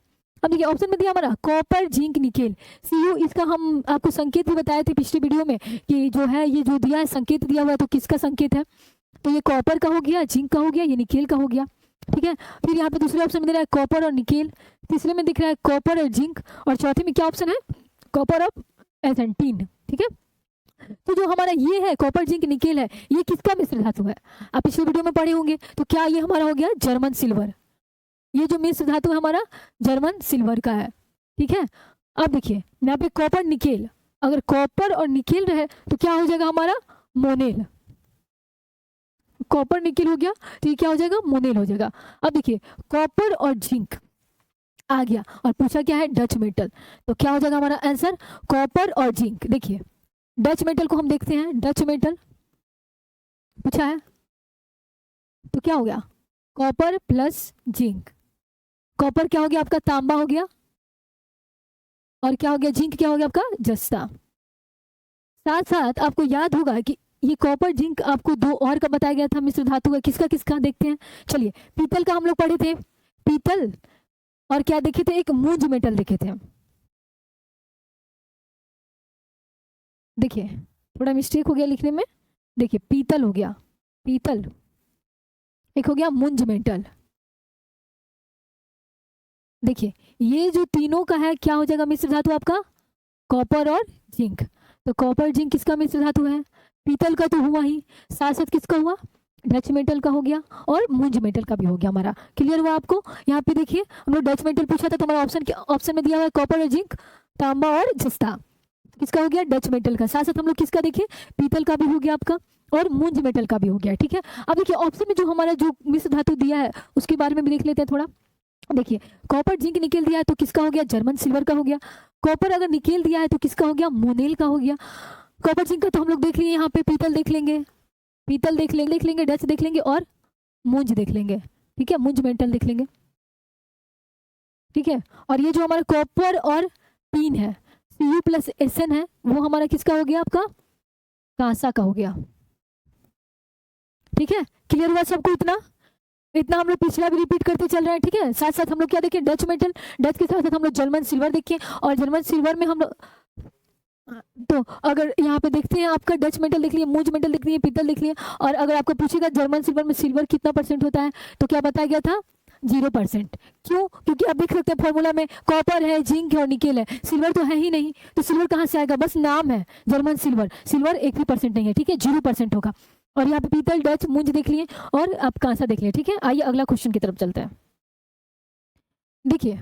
अब देखिए ऑप्शन में दिया हमारा कॉपर जिंक निकेल Cu। इसका हम आपको संकेत भी बताए थे पिछले वीडियो में कि जो है ये जो दिया है संकेत दिया हुआ है, तो किसका संकेत है, तो ये कॉपर का हो गया, जिंक का हो गया, ये निकेल का हो गया। ठीक है, फिर यहाँ पे दूसरे ऑप्शन में दे रहा है कॉपर और निकेल, तीसरे में दिख रहा है कॉपर और जिंक, और चौथे में क्या ऑप्शन है, कॉपर और एजेंटीन। ठीक है, तो जो हमारा ये है कॉपर जिंक निकेल है, ये किसका मिश्र धातु है, आप पिछले वीडियो में पढ़े होंगे। तो क्या ये हमारा हो गया जर्मन सिल्वर, ये जो मिश्र धातु है हमारा जर्मन सिल्वर का है। ठीक है, अब देखिए यहाँ पे कॉपर निकेल, अगर कॉपर और निकेल रहे तो क्या हो जाएगा हमारा मोनेल। कॉपर निकेल हो गया तो ये क्या हो जाएगा, मोनेल हो जाएगा। अब देखिए कॉपर और जिंक, आ गया। और पूछा क्या है, डच मेटल, तो क्या हो जाएगा हमारा आंसर, कॉपर और जिंक। देखिए डच मेटल को हम देखते हैं, डच मेटल पूछा है तो क्या हो गया, कॉपर प्लस जिंक। कॉपर क्या हो गया आपका, तांबा हो गया, और क्या हो गया, जिंक क्या हो गया आपका, जस्ता। साथ साथ आपको याद होगा कि ये कॉपर जिंक आपको दो और का बताया गया था मिश्र धातु का, किसका किसका देखते हैं। चलिए पीतल का हम लोग पढ़े थे, पीतल, और क्या देखे थे, एक मूंज मेटल देखे थे। देखिए थोड़ा मिस्टेक हो गया लिखने में, देखिए पीतल हो गया, पीतल, एक हो गया मुंज मेटल। देखिए ये जो तीनों का है क्या हो जाएगा मिश्र धातु आपका, कॉपर और जिंक। तो कॉपर जिंक किसका मिश्र धातु है, पीतल का तो हुआ ही, साथ साथ किसका हुआ, डच मेटल का हो गया, और मुंज मेटल का भी हो गया हमारा। क्लियर हुआ आपको। यहाँ पे देखिए हम लोग डच मेटल पूछा था तो हमारा ऑप्शन में दिया हुआ है कॉपर और जिंक, तांबा और जस्ता, किसका हो गया, डच मेटल का। साथ साथ हम लोग किसका देखें, पीतल का भी हो गया आपका, और मुंज मेटल का भी हो गया। ठीक है, अब देखिए ऑप्शन में जो हमारा जो मिश्र धातु दिया है उसके बारे में भी देख लेते हैं थोड़ा। देखिए कॉपर जिंक निकेल दिया है तो किसका हो गया, जर्मन सिल्वर का हो गया। कॉपर अगर निकेल दिया है तो किसका हो गया, मोनेल का हो गया। कॉपर जिंक का तो हम लोग देख लिए, यहाँ पे पीतल देख लेंगे, पीतल देख लेंगे, डच देख लेंगे, और मुंज देख लेंगे। ठीक है, मुंज मेटल देख लेंगे। ठीक है, और ये जो हमारा कॉपर और टीन है, Cu प्लस Sn है, वो हमारा किसका हो गया, आपका कांसा का हो गया। ठीक है, क्लियर हुआ सबको इतना, इतना हम लोग पिछला भी रिपीट करते चल रहे हैं। ठीक है, साथ साथ हम लोग क्या देखें, डच मेटल, डच के साथ साथ हम लोग जर्मन सिल्वर देखें, और जर्मन सिल्वर में हम लोग, तो अगर यहाँ पे देखते हैं आपका डच मेटल देख लिए, मूंज मेटल देख लिए, पीतल देख लिए, और अगर आपको पूछेगा जर्मन सिल्वर में सिल्वर कितना परसेंट होता है तो क्या बताया गया था, 0%। क्यों, क्योंकि आप देख सकते हैं फॉर्मूला में कॉपर है, जिंक है और निकेल है, सिल्वर तो है ही नहीं, तो सिल्वर कहाँ से आएगा, बस नाम है जर्मन सिल्वर, सिल्वर 1% नहीं है। ठीक है, 0% होगा। और यहाँ पे पीतल, डच, मुंज देख लिए, और आप कांसा देख लिए। ठीक है, आइए अगला क्वेश्चन की तरफ चलते हैं। देखिए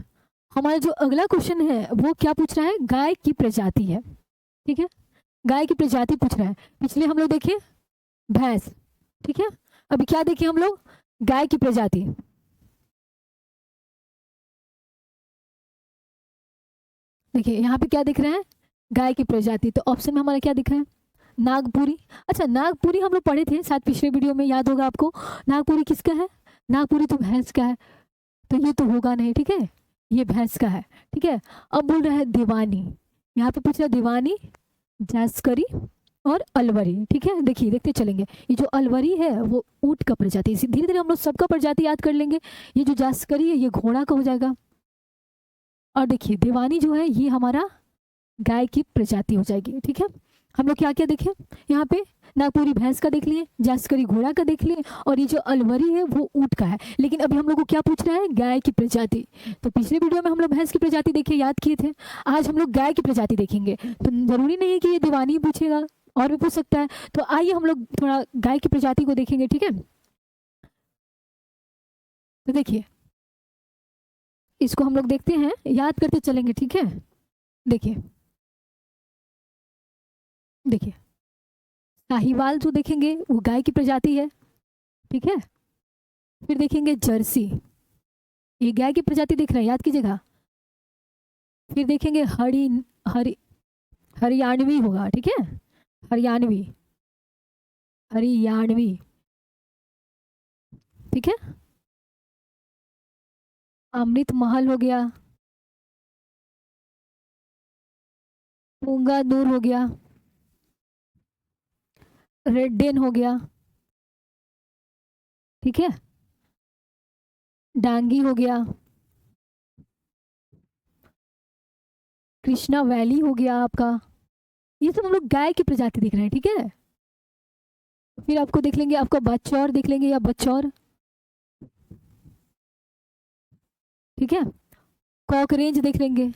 हमारा जो अगला क्वेश्चन है वो क्या पूछ रहा है, गाय की प्रजाति है। ठीक है, गाय की प्रजाति पूछ रहा है। पिछले हम लोग देखे भैंस, ठीक है, अभी क्या देखे हम लोग, गाय की प्रजाति। देखिए यहाँ पे क्या दिख रहा है, गाय की प्रजाति, तो ऑप्शन में हमारा क्या दिख रहा है, नागपुरी। अच्छा नागपुरी हम लोग पढ़े थे शायद पिछले वीडियो में, याद होगा आपको। नागपुरी किसका है, नागपुरी तो भैंस का है, तो ये तो होगा नहीं। ठीक है, ये भैंस का है। ठीक है, अब बोल रहा है दीवानी, यहाँ पे पूछ रहा है दीवानी, जास्करी और अलवरी। ठीक है, देखिए देखते चलेंगे, ये जो अलवरी है वो ऊंट का प्रजाति, इसी धीरे धीरे हम लोग सबका प्रजाति याद कर लेंगे। ये जो जास्करी है ये घोड़ा का हो जाएगा, और देखिए दीवानी जो है ये हमारा गाय की प्रजाति हो जाएगी। ठीक है, हम लोग क्या क्या देखें यहाँ पे, नागपुरी भैंस का देख लिए, जास्करी घोड़ा का देख लिए, और ये जो अलवरी है वो ऊंट का है। लेकिन अभी हम लोग को क्या पूछ रहा है, गाय की प्रजाति। तो पिछले वीडियो में हम लोग भैंस की प्रजाति देखे, याद किए थे, आज हम लोग गाय की प्रजाति देखेंगे। तो जरूरी नहीं है कि ये दीवानी पूछेगा, और भी पूछ सकता है। तो आइए हम लोग थोड़ा गाय की प्रजाति को देखेंगे। ठीक है, तो देखिए इसको हम लोग देखते हैं, याद करते चलेंगे। ठीक है, देखिए देखिए साहिवाल जो देखेंगे वो गाय की प्रजाति है। ठीक है, फिर देखेंगे जर्सी, ये गाय की प्रजाति दिख रहा है, याद कीजिएगा। फिर देखेंगे हरी हरियाणवी होगा। ठीक है, हरियाणवी, हरियाणवी। ठीक है, अमृत महल हो गया, पूंगा नूर हो गया, रेड डेन हो गया। ठीक है, डांगी हो गया, कृष्णा वैली हो गया आपका। ये सब हम लोग गाय की प्रजाति देख रहे हैं। ठीक है, फिर आपको देख लेंगे, आपका बचौर देख लेंगे, या बचौर। ठीक है, कॉकरेंज देख लेंगे,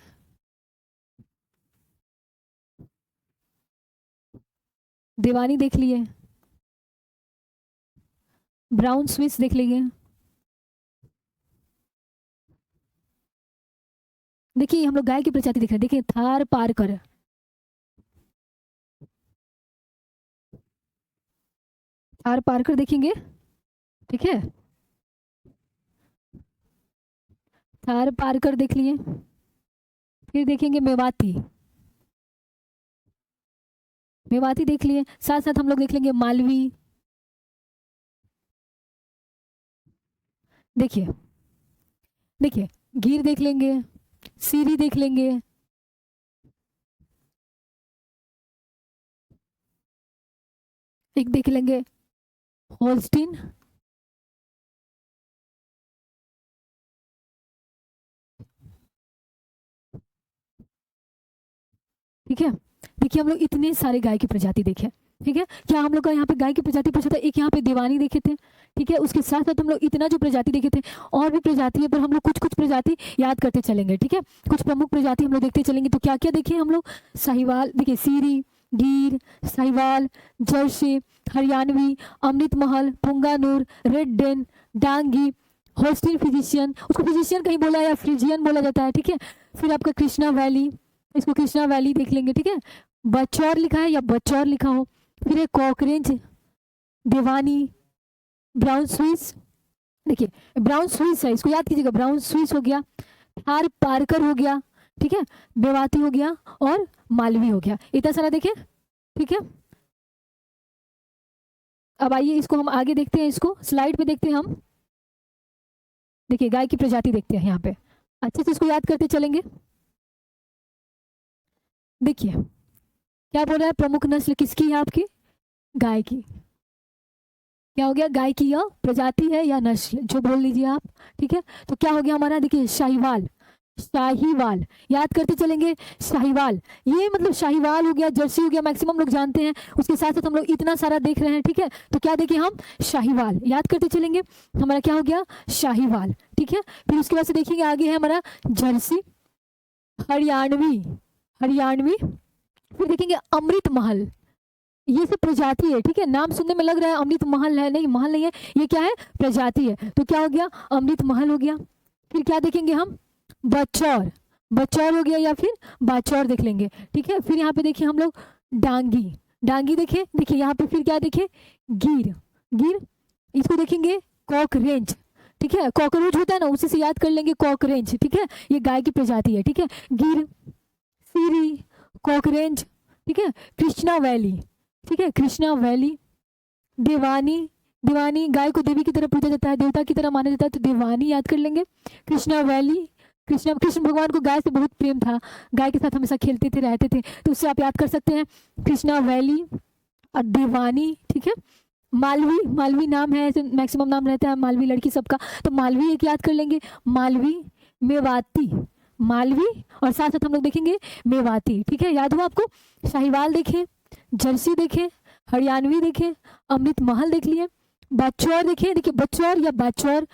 दीवानी देख लिए, ब्राउन स्विस देख लेंगे। देखिए हम लोग गाय की प्रजाति देख रहे हैं, देखिए थार पारकर, थार पारकर देखेंगे। ठीक है, थार पारकर देख लिए, फिर देखेंगे मेवाती, मेवाती देख लिए, साथ साथ हम लोग देख लेंगे मालवी। देखिए देखिए गीर देख लेंगे, सीरी देख लेंगे, एक देख लेंगे होल्स्टीन, ठीक है। देखिए हम लोग इतने सारे गाय की प्रजाति देखे, ठीक है। क्या हम लोग का यहाँ पे गाय की प्रजाति पूछा था, एक यहाँ पे दीवानी देखे थे, ठीक है। उसके साथ साथ हम लोग इतना जो प्रजाति देखे थे, और भी प्रजाति है, पर हम लोग कुछ कुछ प्रजाति याद करते चलेंगे, ठीक है। कुछ प्रमुख प्रजाति हम लोग देखते चलेंगे। तो क्या क्या देखे हम लोग, साहिवाल देखिए, सीरी, गिर, Sahiwal, Jersey, Haryanvi, Amrit Mahal, पुंगानूर, red Dane, Dangi, होस्टिन physician, उसको फिजिशियन कहीं बोला या फ्रिजियन बोला जाता है, ठीक है। फिर आपका कृष्णा वैली, इसको कृष्णा वैली देख लेंगे, ठीक है। बचौर लिखा है या बचौर लिखा हो। फिर एक कॉकरेंज, दीवानी, ब्राउन स्विस, देखिए ब्राउन स्विस है, इसको याद कीजिएगा, ब्राउन स्विस हो गया, थार पारकर हो गया, ठीक है, मेवाती हो गया, और मालवी हो गया। इतना सारा देखिए, ठीक है। अब आइए इसको हम आगे देखते हैं, इसको स्लाइड पे देखते हैं हम। देखिए गाय की प्रजाति देखते हैं यहाँ पे, अच्छे से इसको याद करते चलेंगे। देखिए क्या बोल रहा है, प्रमुख नस्ल किसकी है आपकी, गाय की। क्या हो गया, गाय की यह प्रजाति है या नस्ल, जो बोल लीजिए आप, ठीक है। तो क्या हो गया हमारा, देखिए शाहीवाल, शाहीवाल याद करते चलेंगे, शाहीवाल, ये मतलब शाहीवाल हो गया, जर्सी हो गया, मैक्सिमम लोग जानते हैं। उसके साथ साथ हम लोग इतना सारा देख रहे हैं, ठीक है। तो क्या देखिए हम, शाहीवाल याद करते चलेंगे, हमारा क्या हो गया, शाहीवाल, ठीक है। फिर उसके बाद से देखेंगे आगे है हमारा जर्सी, हरियाणवी, हरियाणवी, फिर देखेंगे अमृत महल, ये सब प्रजाति है, ठीक है। नाम सुनने में लग रहा है अमृत महल है, नहीं महल नहीं है, ये क्या है, प्रजाति है। तो क्या हो गया, अमृत महल हो गया। फिर क्या देखेंगे हम, बचौर, बचौर हो गया, या फिर बाचौर देख लेंगे, ठीक है। फिर यहाँ पे देखिए हम लोग डांगी, डांगी देखे, देखिए यहाँ पे फिर क्या देखे, गिर, गिर, इसको देखेंगे कॉक रेंज, ठीक है। कॉकरोच होता है ना, उसी से याद कर लेंगे कॉक रेंज, ठीक है। ये गाय की प्रजाति है, ठीक है। गिर, सीरी, कॉकरेंज, ठीक है। कृष्णा वैली, ठीक है, कृष्णा वैली, देवानी, दीवानी गाय को देवी की तरह पूजा जाता है, देवता की तरह माना जाता है, तो देवानी याद कर लेंगे। कृष्णा वैली, कृष्ण कृष्ण भगवान को गाय से बहुत प्रेम था, गाय के साथ हमेशा खेलते थे, रहते थे, तो उससे आप याद कर सकते हैं कृष्णा वैली और देवानी, ठीक है। मालवी, मालवी नाम है, ऐसे मैक्सिमम नाम रहता है मालवी लड़की सबका, तो मालवी एक याद कर लेंगे, मालवी, मेवाती, मालवी, और साथ साथ हम लोग देखेंगे मेवाती, ठीक है। याद हुआ आपको, शाहीवाल देखें, जर्सी देखें, हरियाणवी देखें, अमृत महल देख लिए, बचौर देखें, देखिए बचौर या बाचौर,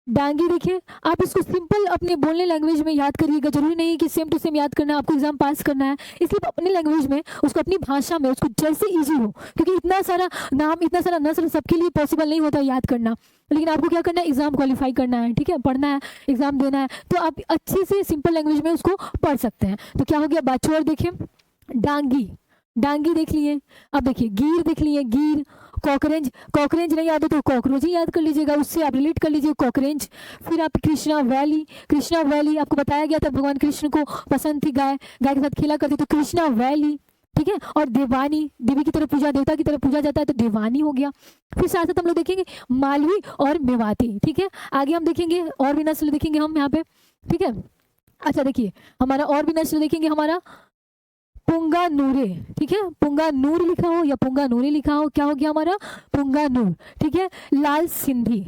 डांगी देखिए। आप इसको सिंपल अपने बोलने लैंग्वेज में याद करिएगा, जरूरी नहीं है कि सेम टू सेम याद करना है, आपको एग्जाम पास करना है, इसलिए अपनी लैंग्वेज में उसको, अपनी भाषा में उसको जैसे इजी हो, क्योंकि इतना सारा नाम, इतना सारा नस्ल सबके लिए पॉसिबल नहीं होता याद करना, लेकिन आपको क्या करना है, एग्जाम क्वालिफाई करना है, ठीक है, पढ़ना है, एग्जाम देना है, तो आप अच्छे से सिंपल लैंग्वेज में उसको पढ़ सकते हैं। तो क्या हो गया, बाचौर देखें, डांगी, डांगी देख लिए। अब देखिए गिर देख लिए, गिर, कॉकरेंज, कॉकरेंज नहीं याद हो तो कॉकरोच ही याद कर लीजिएगा, उससे आप रिलेट कर लीजिए कॉकरेंज। फिर आप कृष्णा वैली, कृष्णा वैली आपको बताया गया था भगवान कृष्ण को पसंद थी गाय, गाय के साथ खेला करते, तो कृष्णा वैली, ठीक है। और देवानी, देवी की तरह पूजा, देवता की तरह पूजा जाता है, तो देवानी हो गया। फिर साथ साथ हम लोग देखेंगे मालवी और मेवाती, ठीक है। आगे हम देखेंगे और भी नस्ल देखेंगे हम यहाँ पे, ठीक है। अच्छा देखिए हमारा और भी नस्ल देखेंगे, हमारा पुंगानूरे, ठीक है, पुंगानूर लिखा हो या पुंगानूरे लिखा हो, क्या हो गया हमारा, पुंगानूर, ठीक है। लाल सिंधी,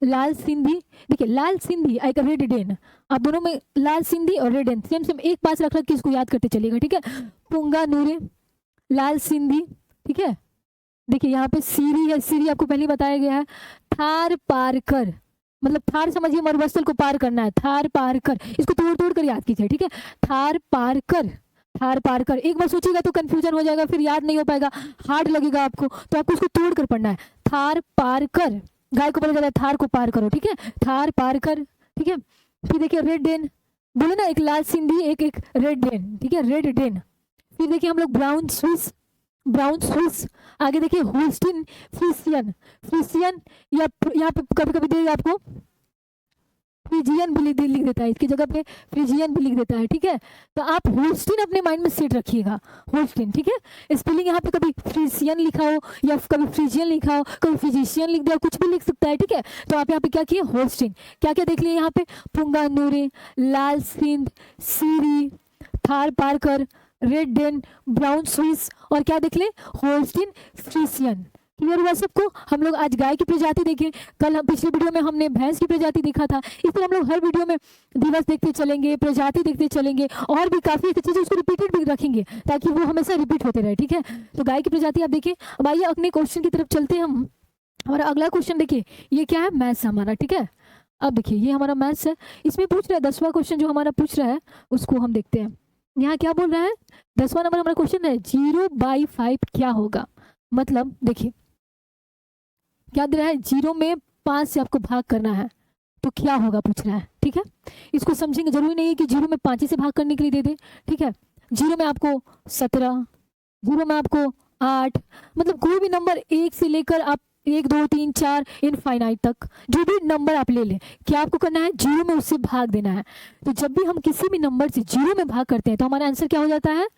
लाल सिंधी, देखिए लाल सिंधी एक रेड डेन, आप दोनों में लाल सिंधी और रेड डेन सेम सेम एक पास रख के इसको याद करते चलिएगा, ठीक है। पुंगानूरे, लाल सिंधी, ठीक है। देखिए यहाँ पे सीरी है, सीरी आपको पहले बताया गया है। थार पारकर, मतलब थार समझिए मरुस्थल को पार करना है, थार पारकर, इसको तोड़ तोड़ कर याद कीजिए, ठीक है। थार पारकर, थार पारकर, एक बार सोचिएगा तो कंफ्यूजन हो जाएगा, फिर याद नहीं हो पाएगा, हार्ड लगेगा आपको, तो आपको उसको तोड़ कर पढ़ना है। थार पारकर, गाय को बोला जाता है थार को पार करो, ठीक है, थार पारकर, ठीक है। फिर देखिए रेड डेन, बोले ना एक लाल सिंधी एक रेड डेन, ठीक है, रेड डेन। फिर देखिए हम लोग ब्राउन स्विस, ब्राउन स्विस। आगे देखिए होल्स्टीन फ्रीसियन, फ्रीसियन या यहाँ पे कभी कभी देगा आपको फ्रिजियन भी लिख देता है, इसकी जगह पे फ्रिजियन भी लिख देता है, ठीक है। तो आप होल्स्टीन अपने माइंड में सेट रखिएगा, होल्स्टीन, ठीक है। स्पेलिंग यहाँ पे कभी फ्रिजियन लिखा हो या कभी फ्रिजियन लिखा हो, कभी फिजिशियन लिख दिया, कुछ भी लिख सकता है, ठीक है। तो आप यहाँ पे क्या किए, होल्स्टीन। क्या क्या देख लिए यहाँ पे, पुंगानुरे, लाल सिंध, सीरी, थार पारकर, रेड डेन, ब्राउन स्विस, और क्या देख ले, होल्स्टीन फ्रिजियन। क्लियर हुआ सबको। हम लोग आज गाय की प्रजाति देखें, कल हम पिछले वीडियो में हमने भैंस की प्रजाति देखा था। इस तरह हम लोग हर वीडियो में दिवस देखते चलेंगे, प्रजाति देखते चलेंगे, और भी काफ़ी अच्छी चीज़ें उसको रिपीटेड भी रखेंगे ताकि वो हमेशा रिपीट होते रहे, ठीक है। तो गाय की प्रजाति आप देखिए। अब आइए अगले क्वेश्चन की तरफ चलते हैं हम। हमारा अगला क्वेश्चन देखिए, ये क्या है, मैथ्स हमारा, ठीक है। अब देखिए ये हमारा मैथ्स है, इसमें पूछ रहा है 10वां क्वेश्चन जो हमारा पूछ रहा है उसको हम देखते हैं। यहाँ क्या बोल रहा है, 10वां नंबर हमारा क्वेश्चन है 0/5 क्या होगा। मतलब देखिए क्या दे रहा है, 0 में 5 से आपको भाग करना है तो क्या होगा पूछ रहा है, ठीक है। इसको समझेंगे, जरूरी नहीं है कि 0 में 5 से भाग करने के लिए दे दे, ठीक है। 0 में आपको 17, 0 में आपको 8, मतलब कोई भी नंबर 1 से लेकर आप 1 2 3 4 इनफाइनाइट तक जो भी नंबर आप ले लें, क्या आपको करना है, 0 में उससे भाग देना है। तो जब भी हम किसी भी नंबर से 0 में भाग करते हैं तो हमारा आंसर क्या हो जाता है,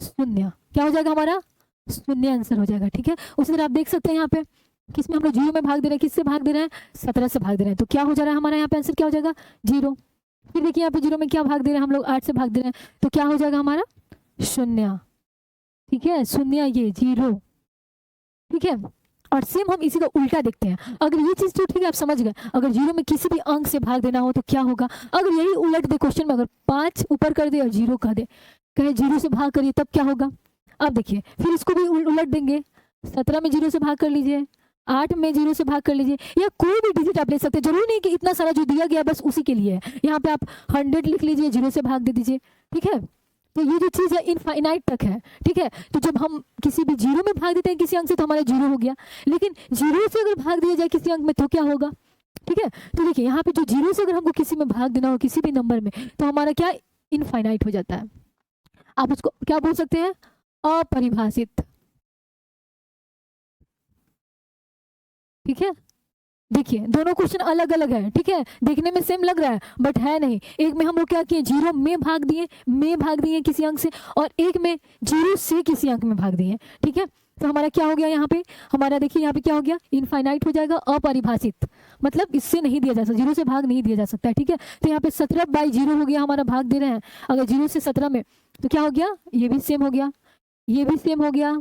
0। क्या हो जाएगा हमारा, 0 आंसर हो जाएगा, ठीक है। उसी तरह आप देख सकते हैं यहाँ पे किसमें हम लोग 0 में भाग दे रहे हैं, किससे भाग दे रहे हैं, 17 से भाग दे रहे हैं। तो क्या हो जा रहा है हमारा यहाँ पे आंसर क्या हो जाएगा, 0। फिर देखिए यहाँ पे 0 में क्या भाग दे रहे हैं हम लोग, 8 से भाग दे रहे हैं, तो क्या हो जाएगा हमारा 0, ठीक है। 0 ये 0, ठीक है। और सेम हम इसी का उल्टा देखते हैं। अगर ये चीज तो ठीक है आप समझ गए, अगर 0 में किसी भी अंक से भाग देना हो तो क्या होगा। अगर यही उलट दे क्वेश्चन में, अगर 5 ऊपर कर दे और 0 कर दे, कहे 0 से भाग करिए तब क्या होगा। अब देखिए फिर इसको भी उलट देंगे, 17 में 0 से भाग कर लीजिए, 8 में 0 से भाग कर लीजिए, या कोई भी डिजिट आप ले सकते हैं। जरूरी नहीं कि इतना सारा जो दिया गया बस उसी के लिए है। यहाँ पे आप 100 लिख लीजिए, 0 से भाग दे दीजिए, ठीक है। तो ये जो चीज़ है इनफाइनाइट तक है, ठीक है। तो जब हम किसी भी 0 में भाग देते हैं किसी अंक से तो हमारा 0 हो गया, लेकिन 0 से अगर भाग दिया जाए किसी अंक में तो क्या होगा, ठीक है। तो देखिए यहाँ पे जो 0 से अगर हमको किसी में भाग देना हो किसी भी नंबर में तो हमारा क्या इनफाइनाइट हो जाता है। आप उसको क्या बोल सकते हैं, अपरिभाषित, ठीक है। देखिए दोनों क्वेश्चन अलग अलग है, ठीक है, देखने में सेम लग रहा है बट है नहीं। एक में हम लोग क्या किए, 0 में भाग दिए किसी अंक से, और एक में 0 से किसी अंक में भाग दिए, ठीक है। तो हमारा क्या हो गया यहाँ पे, हमारा देखिए यहाँ पे क्या हो गया, इनफाइनाइट हो जाएगा, अपरिभाषित, मतलब इससे नहीं दिया जा सकता, 0 से भाग नहीं दिया जा सकता है, ठीक है। तो यहाँ पे 17/0 हो गया हमारा, भाग दे रहे हैं अगर 0 से 17 में, तो क्या हो गया, ये भी सेम हो गया, ये भी सेम हो गया,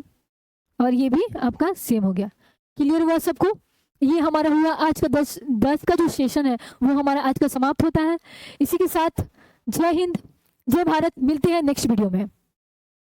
और ये भी आपका सेम हो गया। क्लियर हुआ सबको। ये हमारा हुआ आज का 10 का जो सेशन है वो हमारा आज का समाप्त होता है। इसी के साथ जय हिंद, जय भारत, मिलते हैं नेक्स्ट वीडियो में।